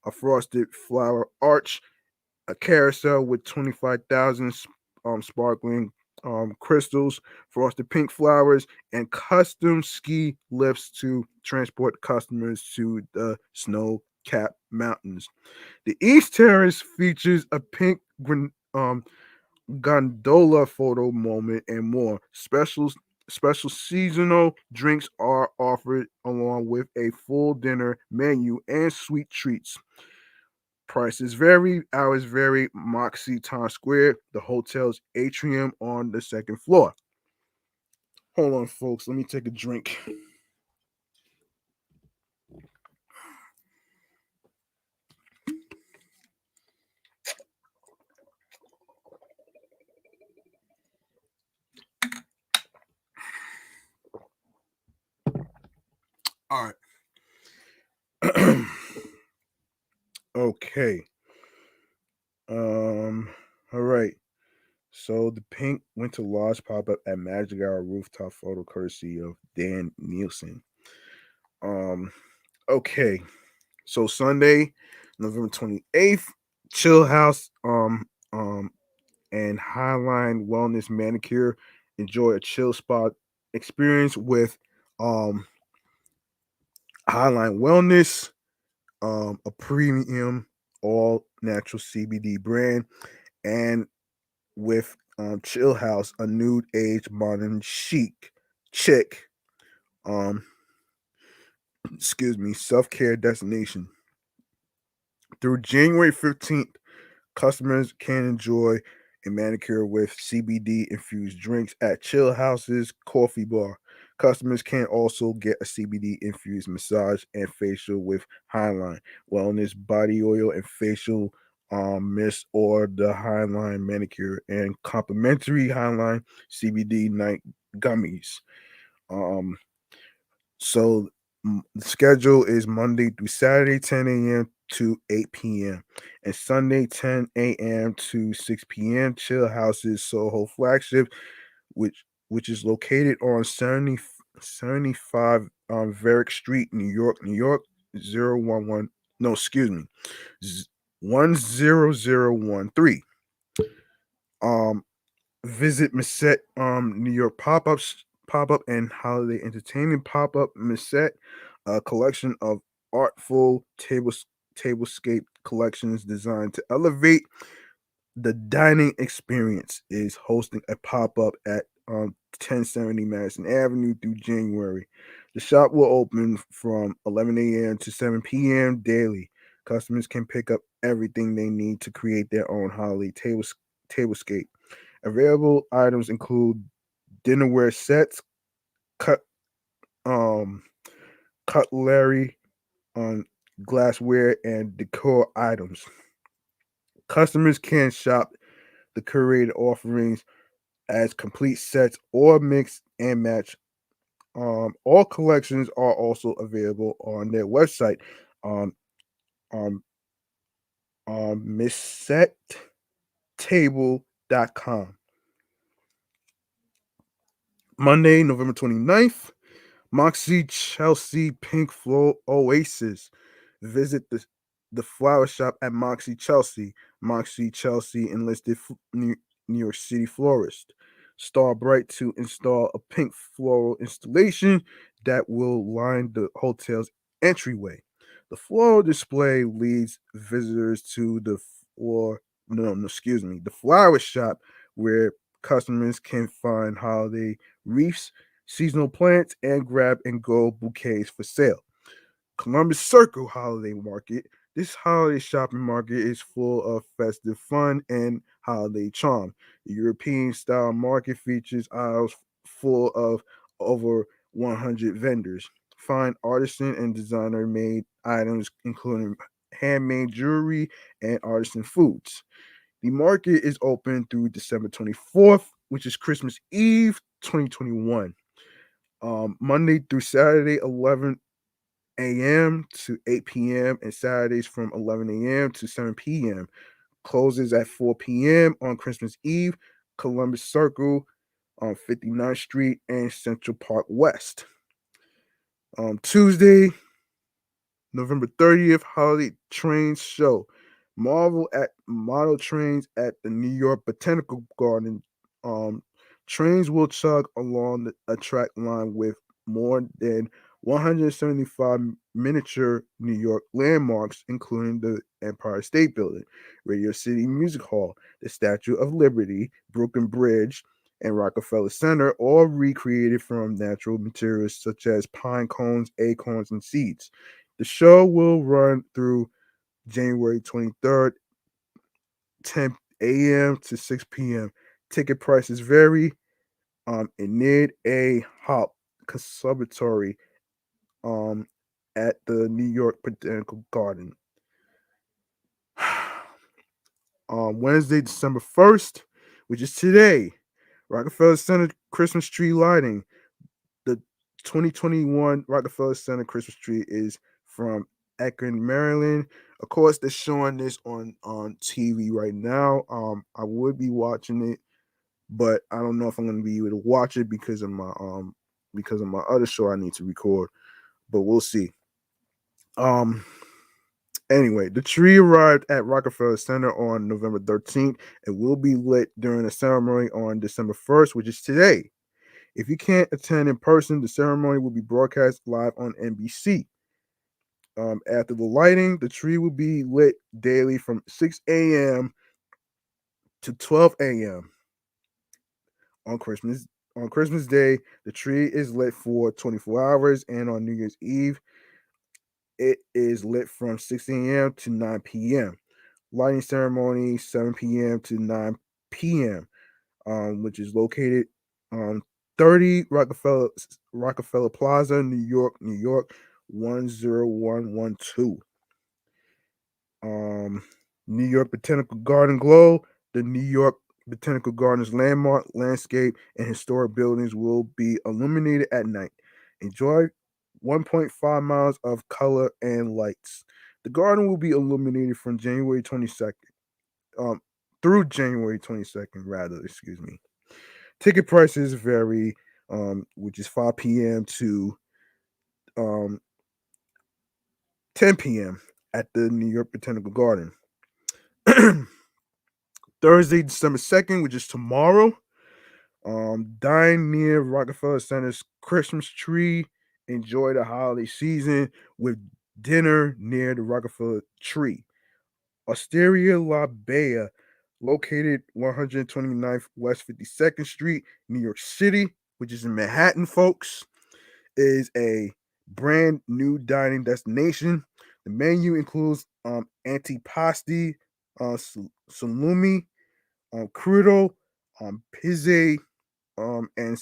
a frosted flower arch, a carousel with 25,000 sparkling crystals, frosted pink flowers, and custom ski lifts to transport customers to the snow capped mountains. The East Terrace features a pink gondola photo moment and more. Special seasonal drinks are offered along with a full dinner menu and sweet treats. Prices vary, hours vary. Moxie Times Square, the hotel's atrium on the second floor. Hold on, folks. Let me take a drink. All right. Okay. Um. All right. So the Pink Winter Lodge pop up at Magic Hour rooftop photo courtesy of Dan Nielsen. Um. Okay. So Sunday, November 28th, Chill House and Highline Wellness Manicure. Enjoy a chill spot experience with um Highline Wellness, a premium all natural CBD brand, and with Chill House, a nude age modern chic um self-care destination. Through January 15th, customers can enjoy a manicure with CBD infused drinks at Chill House's coffee bar. Customers can also get a CBD infused massage and facial with Highline Wellness body oil and facial mist, or the Highline manicure and complimentary Highline CBD night gummies. Um, so the schedule is Monday through Saturday, 10 a.m. to 8 p.m. and Sunday, 10 a.m. to 6 p.m. Chill House's Soho flagship, which is located on 75 Varick Street, New York, 011. No, excuse me, 10013. Um, Visit Misset New York pop up and holiday entertainment pop-up. Misset, a collection of artful tablescape collections designed to elevate the dining experience, is hosting a pop-up at 1070 Madison Avenue through January. The shop will open from 11 a.m. to 7 p.m. daily. Customers can pick up everything they need to create their own holiday tablescape. Available items include dinnerware sets, cut um cutlery, um, glassware, and decor items. Customers can shop the curated offerings as complete sets or mix and match. All collections are also available on their website, um, um, missettable.com. Monday, November 29th, Moxie Chelsea Pink Flow Oasis. Visit the flower shop at Moxie Chelsea. Moxie Chelsea enlisted New York City florist. Star Bright to install a pink floral installation that will line the hotel's entryway. The floral display leads visitors to the floor. No, excuse me, the flower shop where customers can find holiday wreaths, seasonal plants, and grab and go bouquets for sale. Columbus Circle Holiday Market. This holiday shopping market is full of festive fun and holiday charm. The European style market features aisles full of over 100 vendors. Find artisan and designer made items, including handmade jewelry and artisan foods. The market is open through December 24th, which is Christmas Eve 2021. Monday through Saturday, 11 a.m. to 8 p.m., and Saturdays from 11 a.m. to 7 p.m. Closes at 4 p.m. on Christmas Eve, Columbus Circle on 59th Street and Central Park West. Tuesday, November 30th, Holiday Train Show. Marvel at model trains at the New York Botanical Garden. Um, Trains will chug along a track line with more than 175 miniature New York landmarks, including the Empire State Building, Radio City Music Hall, the Statue of Liberty, Brooklyn Bridge, and Rockefeller Center, all recreated from natural materials such as pine cones, acorns, and seeds. The show will run through January 23rd, 10 a.m. to 6 p.m. Ticket prices vary. In need a Harp Conservatory um, at the New York Botanical Garden. Wednesday, December 1st, which is today, Rockefeller Center Christmas tree lighting. The 2021 Rockefeller Center Christmas tree is from Akron, Maryland. Of course, they're showing this on TV right now. I would be watching it, but I don't know if I'm going to be able to watch it because of my other show I need to record. But we'll see. Um. Anyway, the tree arrived at Rockefeller Center on November 13th and will be lit during a ceremony on December 1st, which is today. If you can't attend in person, the ceremony will be broadcast live on NBC. After the lighting, the tree will be lit daily from 6 a.m. to 12 a.m. on Christmas. On Christmas Day, the tree is lit for 24 hours, and on New Year's Eve, it is lit from 6 a.m. to 9 p.m. Lighting ceremony 7 p.m. to 9 p.m., which is located on 30 Rockefeller Plaza, New York 10112. New York Botanical Garden Glow. The New York Botanical Gardens landmark, landscape, and historic buildings will be illuminated at night. Enjoy 1.5 miles of color and lights. The garden will be illuminated from January 22nd, um, through January 22nd, rather, excuse me. Ticket prices vary, which is 5 p.m. to um, 10 p.m. at the New York Botanical Garden. Thursday, December 2nd, which is tomorrow. Dine near Rockefeller Center's Christmas tree. Enjoy the holiday season with dinner near the Rockefeller tree. Osteria La Bella, located 129th West 52nd Street, New York City, which is in Manhattan, folks, is a brand new dining destination. The menu includes antipasti, salumi, crudo, pizza, and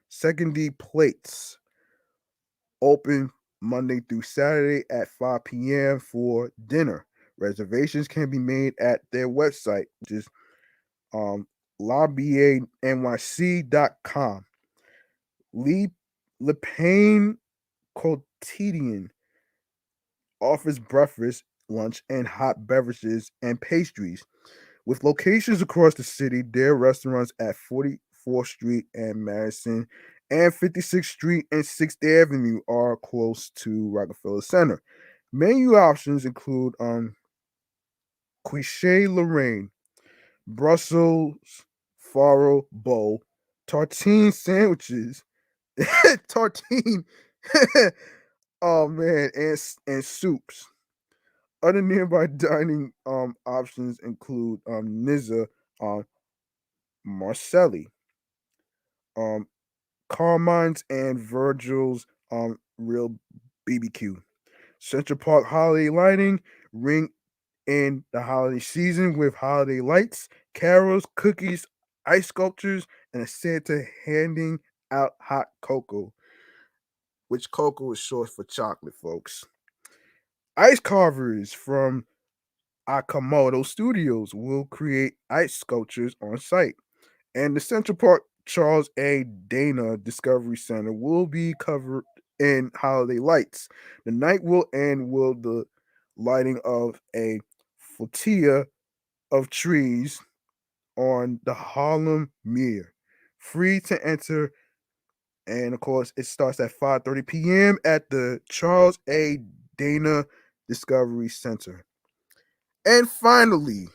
secondary plates. Open Monday through Saturday at 5 p.m. for dinner. Reservations can be made at their website, which is um, lobbynyc.com. Lee LePain Quotidian offers breakfast, lunch, and hot beverages and pastries. With locations across the city, their restaurants at 44th Street and Madison and 56th Street and 6th Avenue are close to Rockefeller Center. Menu options include Quiche Lorraine, Brussels Faro Bowl, tartine sandwiches, tartine, oh man, and soups. Other nearby dining options include Nizza, um, Marcelli, um, Carmine's, and Virgil's Real BBQ. Central Park holiday lighting, ring in the holiday season with holiday lights, carols, cookies, ice sculptures, and a Santa handing out hot cocoa, which cocoa is short for chocolate, folks. Ice carvers from Akamoto Studios will create ice sculptures on site. And the Central Park Charles A. Dana Discovery Center will be covered in holiday lights. The night will end with the lighting of a flotilla of trees on the Harlem Mere. Free to enter, and of course, it starts at 5:30 p.m. at the Charles A. Dana Discovery Center. And finally,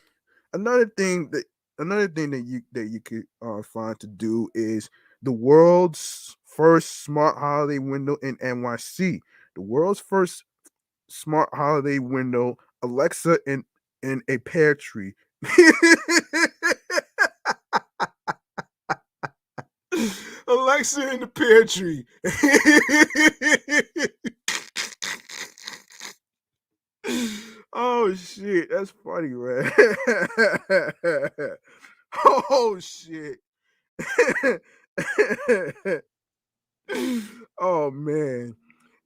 another thing that you could find to do is the world's first smart holiday window in NYC. The world's first smart holiday window, Alexa in a pear tree. Alexa in the pear tree. Oh shit, that's funny, man. Oh shit. Oh man.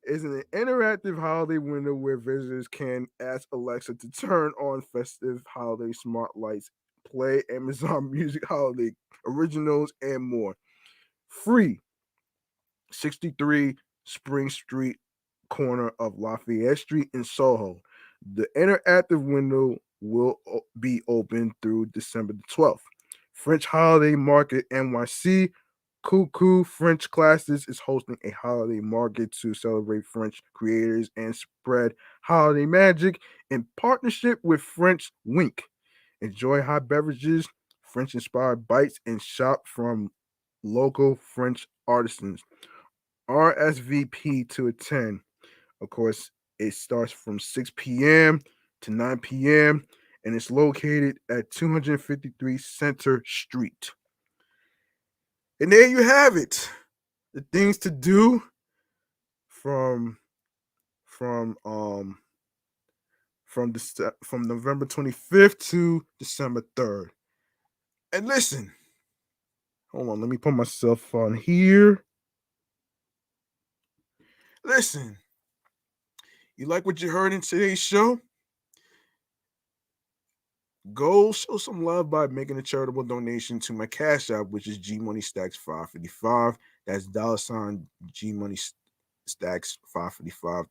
It's an interactive holiday window where visitors can ask Alexa to turn on festive holiday smart lights, play Amazon Music holiday originals, and more. Free. 63 Spring Street, corner of Lafayette Street in Soho. The interactive window will be open through December the 12th. French Holiday Market NYC. Cuckoo French Classes is hosting a holiday market to celebrate French creators and spread holiday magic in partnership with French Wink. Enjoy hot beverages, French inspired bites, and shop from local French artisans. RSVP to attend. Of course, it starts from 6 p.m. to 9 p.m. and it's located at 253 Center Street. And there you have it. The things to do from from um from November 25th to December 3rd. And listen, hold on, let me put myself on here. Listen, you like what you heard in today's show? Go show some love by making a charitable donation to my Cash App, which is G Money Stacks 555. That's $ G Money Stacks 555.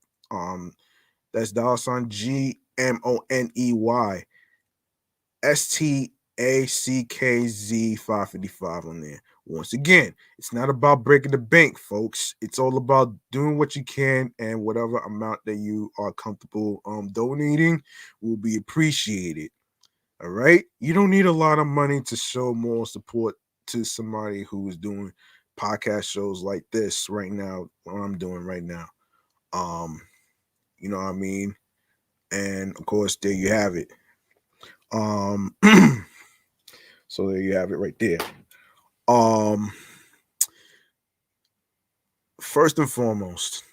That's $GMoneyStackz 555 on there. Once again, it's not about breaking the bank, folks. It's all about doing what you can, and whatever amount that you are comfortable donating will be appreciated. All right. You don't need a lot of money to show more support to somebody who is doing podcast shows like this right now, what I'm doing right now. Um, you know what I mean? And of course, there you have it. Um, so there you have it right there. Um, First and foremost,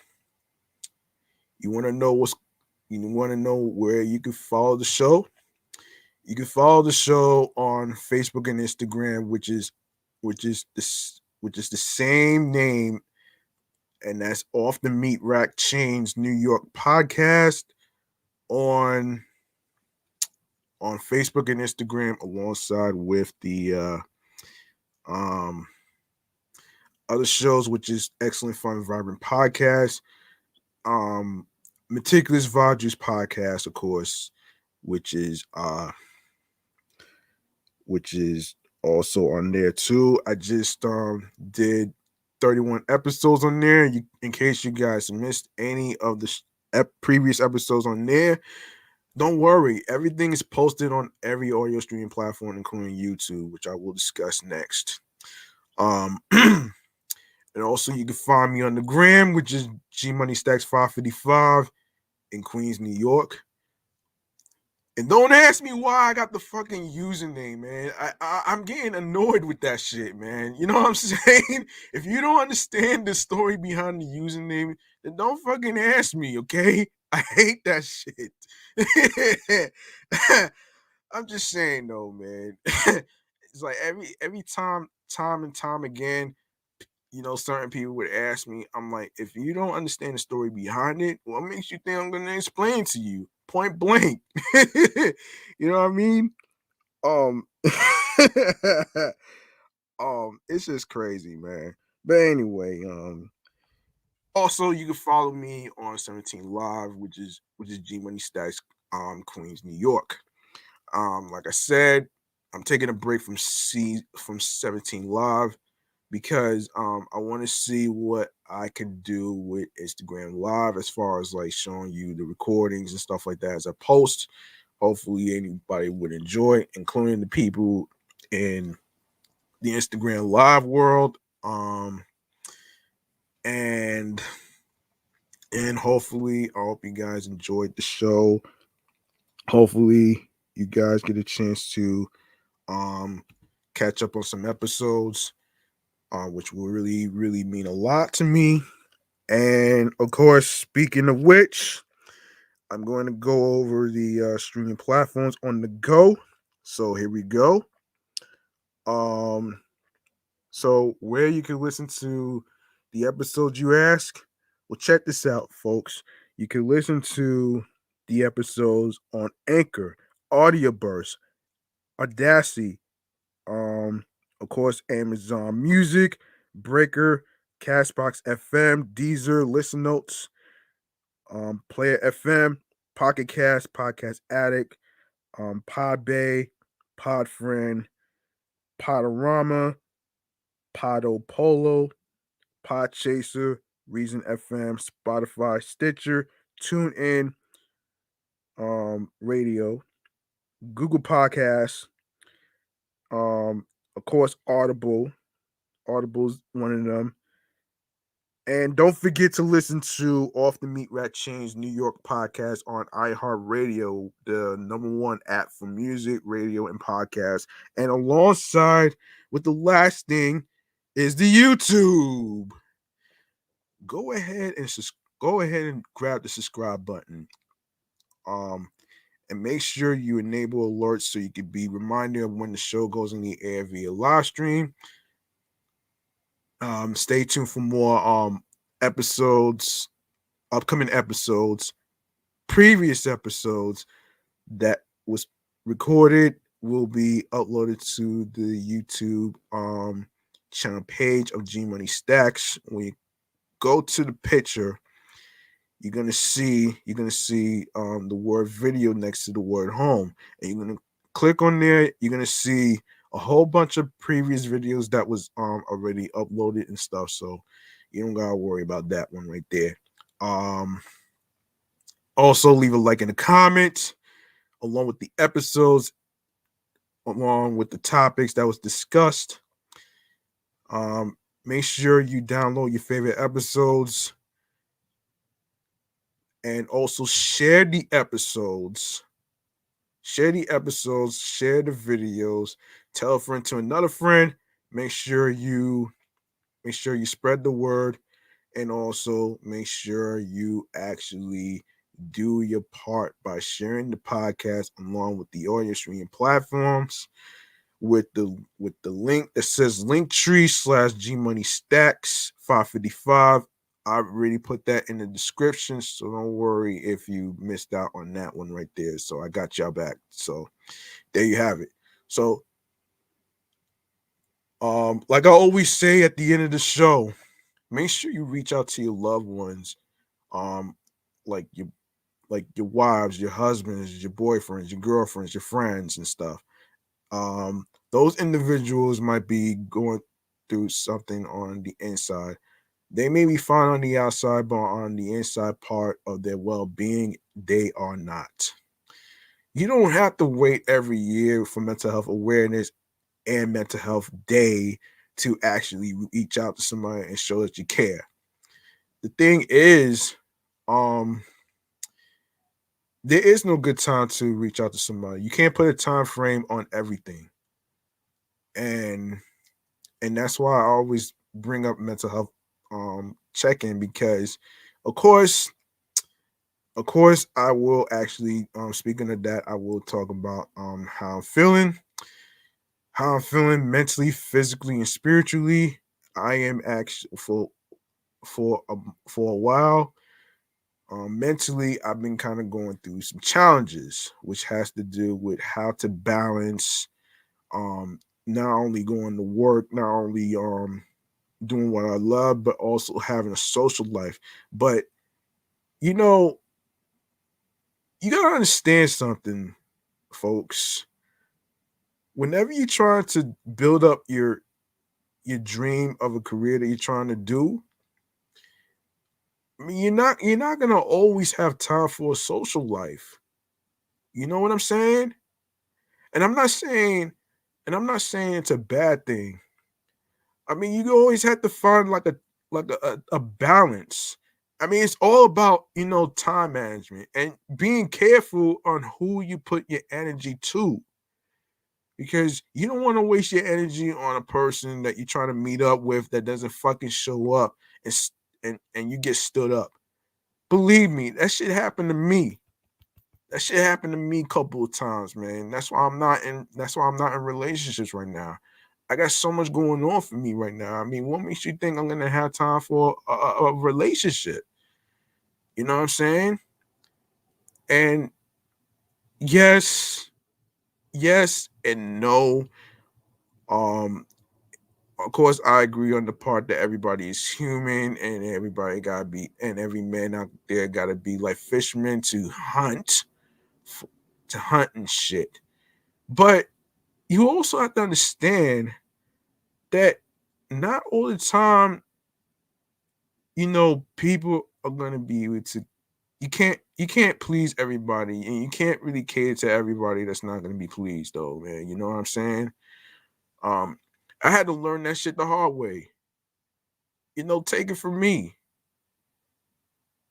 you want to know you want to know where you can follow the show, you can follow the show on Facebook and Instagram, which is the same name, and that's Off the Meat Rack Chainz New York podcast on Facebook and Instagram, alongside with the um other shows, which is Excellent Fun Vibrant Podcast, um Meticulous Vajus podcast, of course, which is uh which is also on there too. I just did 31 episodes on there. In case you guys missed any of the previous episodes on there, don't worry. Everything is posted on every audio streaming platform, including YouTube, which I will discuss next. And also you can find me on the gram, which is G Money Stacks 555 in Queens, New York. And don't ask me why I got the fucking username, man. I'm getting annoyed with that shit, man. You know what I'm saying? If you don't understand the story behind the username, then don't fucking ask me, okay? I hate that shit. I'm just saying though, man. It's like every time and time again, certain people would ask me, I'm like, if you don't understand the story behind it, what makes you think I'm gonna explain to you? Point blank. You know what I mean? Um it's just crazy, man. But anyway, also you can follow me on 17 Live, which is G Money Stacks, Queens, New York. Like I said, I'm taking a break from 17 Live because I want to see what I can do with Instagram Live as far as like showing you the recordings and stuff like that as I post. Hopefully anybody would enjoy, including the people in the Instagram Live world. And hopefully I hope you guys enjoyed the show. Hopefully you guys get a chance to catch up on some episodes, which will really, really mean a lot to me. And of course, speaking of which, I'm going to go over the streaming platforms on the go. So here we go. Um, so where you can listen to the episodes you ask? Well, check this out, folks. You can listen to the episodes on Anchor, Audioburst, Audacity, um, of course, Amazon Music, Breaker, Castbox FM, Deezer, Listen Notes, Player FM, Pocket Cast, Podcast Addict, Podbay, Podfriend, Podorama, Podopolo, Podchaser, Reason FM, Spotify, Stitcher, TuneIn, Radio, Google Podcasts, of course, Audible. Audible's one of them. And don't forget to listen to Off the Meat Rack Chainz New York podcast on iHeartRadio, the #1 app for music, radio, and podcasts. And alongside with the last thing is the YouTube. Go ahead and grab the subscribe button. And make sure you enable alerts so you can be reminded of when the show goes in the air via live stream. Stay tuned for more episodes, upcoming episodes, previous episodes that was recorded will be uploaded to the YouTube channel page of G Money Stacks. When you go to the picture, you're gonna see the word video next to the word home, and you're gonna click on there. You're gonna see a whole bunch of previous videos that was already uploaded and stuff. So you don't gotta worry about that one right there. Also leave a like in the comments along with the episodes, along with the topics that was discussed. Make sure you download your favorite episodes and also share the episodes. Share the episodes, share the videos, tell a friend to another friend. Make sure you spread the word, and also make sure you actually do your part by sharing the podcast along with the audio streaming platforms with the link that says Linktree/G Money Stacks 555. I already put that in the description, so don't worry if you missed out on that one right there. So I got y'all back. So there you have it. So like I always say at the end of the show, make sure you reach out to your loved ones, um, like your wives, your husbands, your boyfriends, your girlfriends, your friends, and stuff. Those individuals might be going through something on the inside. They may be fine on the outside, but on the inside part of their well-being, they are not. You don't have to wait every year for mental health awareness and mental health day to actually reach out to somebody and show that you care. The thing is, um, there is no good time to reach out to somebody. You can't put a time frame on everything. And that's why I always bring up mental health check-in because of course I will actually speaking of that, I will talk about how I'm feeling mentally, physically, and spiritually. I am actually for a while. Mentally, I've been kind of going through some challenges, which has to do with how to balance not only going to work, not only doing what I love, but also having a social life. But you know, you gotta understand something, folks. Whenever you're trying to build up your dream of a career that you're trying to do, I mean, you're not gonna always have time for a social life. You know what I'm saying? And I'm not saying, it's a bad thing. I mean, you always have to find like a balance. I mean, it's all about time management and being careful on who you put your energy to, because you don't want to waste your energy on a person that you're trying to meet up with that doesn't fucking show up and you get stood up. Believe me, that shit happened to me. That shit happened to me a couple of times, man. That's why I'm not in relationships right now. I got so much going on for me right now. I mean, what makes you think I'm gonna have time for a relationship? You know what I'm saying? And yes, yes, and no. Um, of course, I agree on the part that everybody is human and everybody gotta be, and every man out there gotta be like fishermen to hunt, f- to hunt and shit. But you also have to understand that not all the time, people are gonna be able to. You can't please everybody, and you can't really cater to everybody that's not gonna be pleased, though, man. You know what I'm saying? Um, I had to learn that shit the hard way. Take it from me.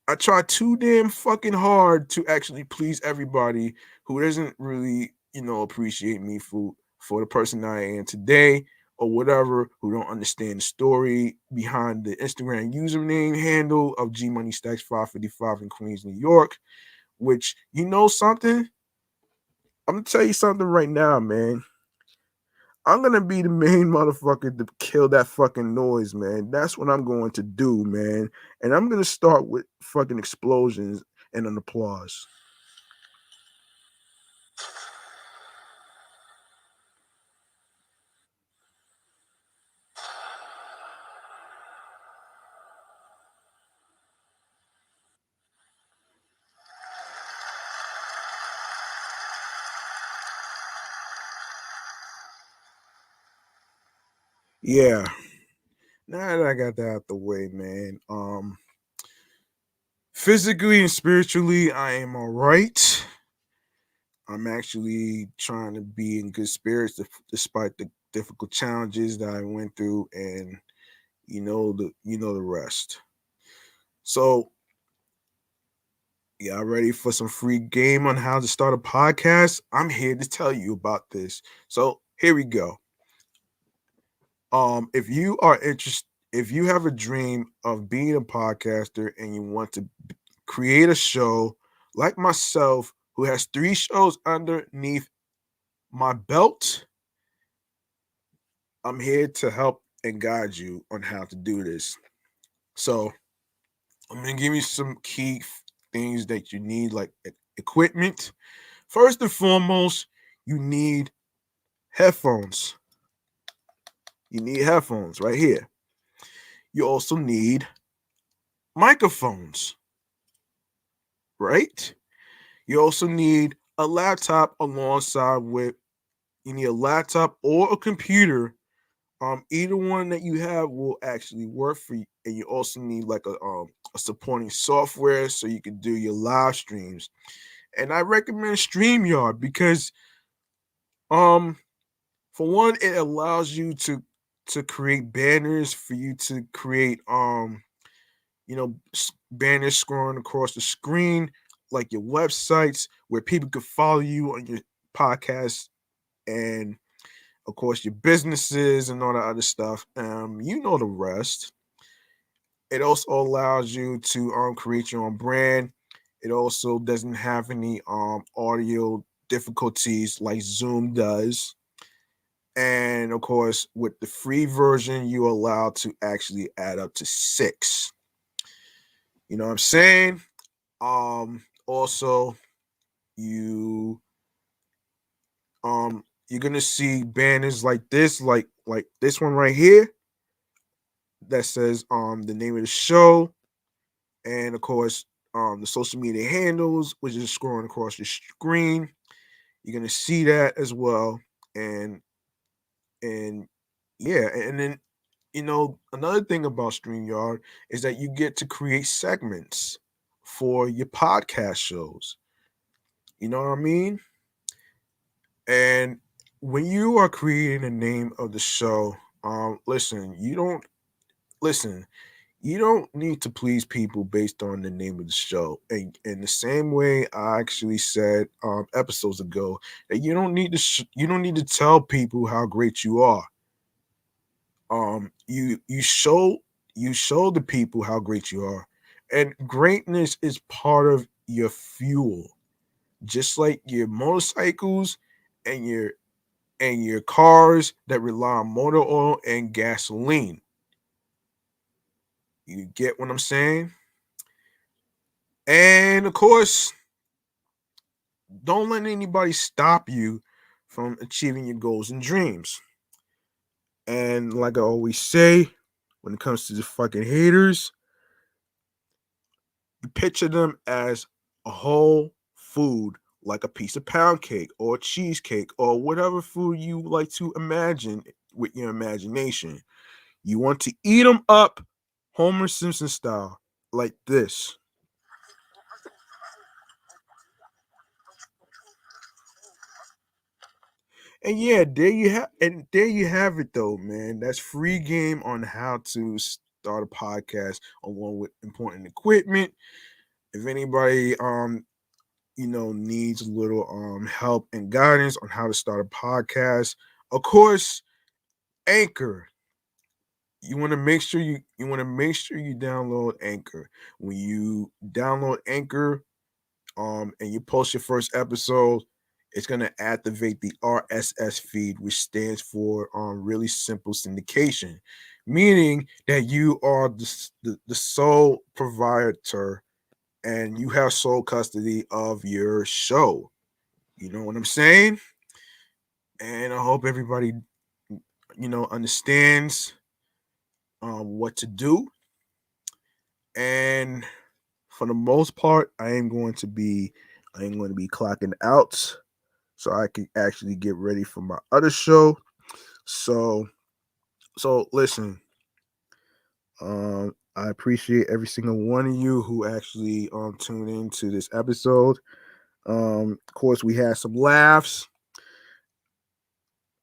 I try too damn fucking hard to actually please everybody who doesn't really, appreciate me for the person I am today or whatever, who don't understand the story behind the Instagram username handle of G Money Stacks 555 in Queens, New York. Which something, I'm gonna tell you something right now, man. I'm gonna be the main motherfucker to kill that fucking noise, man. That's what I'm going to do, man. And I'm gonna start with fucking explosions and an applause. Yeah. Now that I got that out the way, man. Physically and spiritually, I am all right. I'm actually trying to be in good spirits despite the difficult challenges that I went through, and the rest. So, y'all ready for some free game on how to start a podcast? I'm here to tell you about this. So here we go. If you are interested, if you have a dream of being a podcaster and you want to create a show like myself, who has 3 shows underneath my belt, I'm here to help and guide you on how to do this. So I'm gonna give you some key things that you need, like equipment. First and foremost, you need headphones. You need headphones right here. You also need microphones, right? You also need a laptop alongside with you need a laptop or a computer. Either one that you have will actually work for you, and you also need like a supporting software so you can do your live streams. And I recommend StreamYard because um for one, it allows you to create banners for you to create banners scrolling across the screen, like your websites where people could follow you on your podcast, and of course your businesses and all that other stuff. You know the rest. It also allows you to create your own brand. It also doesn't have any audio difficulties like Zoom does. And of course, with the free version, you're allowed to actually add up to 6. You know what I'm saying? Also, you you're gonna see banners like this, like this one right here that says the name of the show, and of course the social media handles, which is scrolling across your screen. You're gonna see that as well, and and yeah, and then another thing about StreamYard is that you get to create segments for your podcast shows. You know what I mean? And when you are creating the name of the show, listen, listen, you don't need to please people based on the name of the show. And in the same way I actually said episodes ago that you don't need to tell people how great you are. You show the people how great you are, and greatness is part of your fuel, just like your motorcycles and your cars that rely on motor oil and gasoline. You get what I'm saying? And of course, don't let anybody stop you from achieving your goals and dreams. And like I always say, when it comes to the fucking haters, you picture them as a whole food, like a piece of pound cake or cheesecake or whatever food you like to imagine with your imagination. You want to eat them up Homer Simpson style, like this. And yeah, there you have it though, man. That's free game on how to start a podcast along with important equipment. If anybody needs a little help and guidance on how to start a podcast, of course, Anchor. You want to make sure you download Anchor. When you download Anchor, and you post your first episode, it's gonna activate the RSS feed, which stands for really simple syndication, meaning that you are the sole provider and you have sole custody of your show. You know what I'm saying? And I hope everybody understands what to do. And for the most part, I am going to be clocking out so I can actually get ready for my other show. So listen, I appreciate every single one of you who actually tuned into this episode. Of course,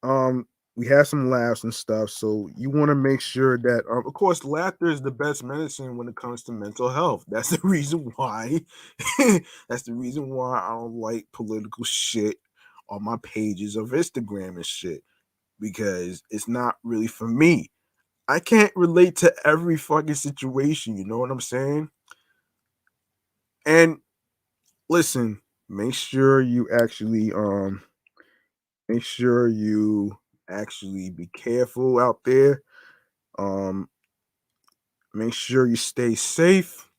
Um, we had some laughs and stuff. So you want to make sure that, of course, laughter is the best medicine when it comes to mental health. That's the reason why. That's the reason why I don't like political shit on my pages of Instagram and shit, because it's not really for me. I can't relate to every fucking situation. You know what I'm saying? And listen, make sure you actually make sure you actually be careful out there. Um Make sure you stay safe.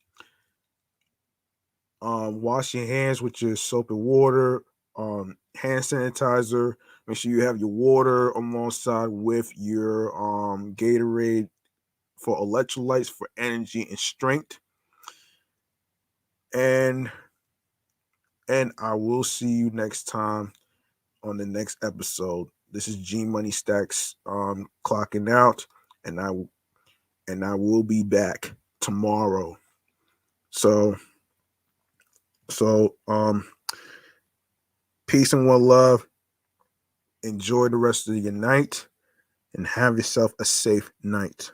Wash your hands with your soap and water, hand sanitizer. Make sure you have your water alongside with your Gatorade for electrolytes for energy and strength. And I will see you next time on the next episode. This is G Money Stacks clocking out, and I will be back tomorrow. So so peace and one love. Enjoy the rest of your night and have yourself a safe night.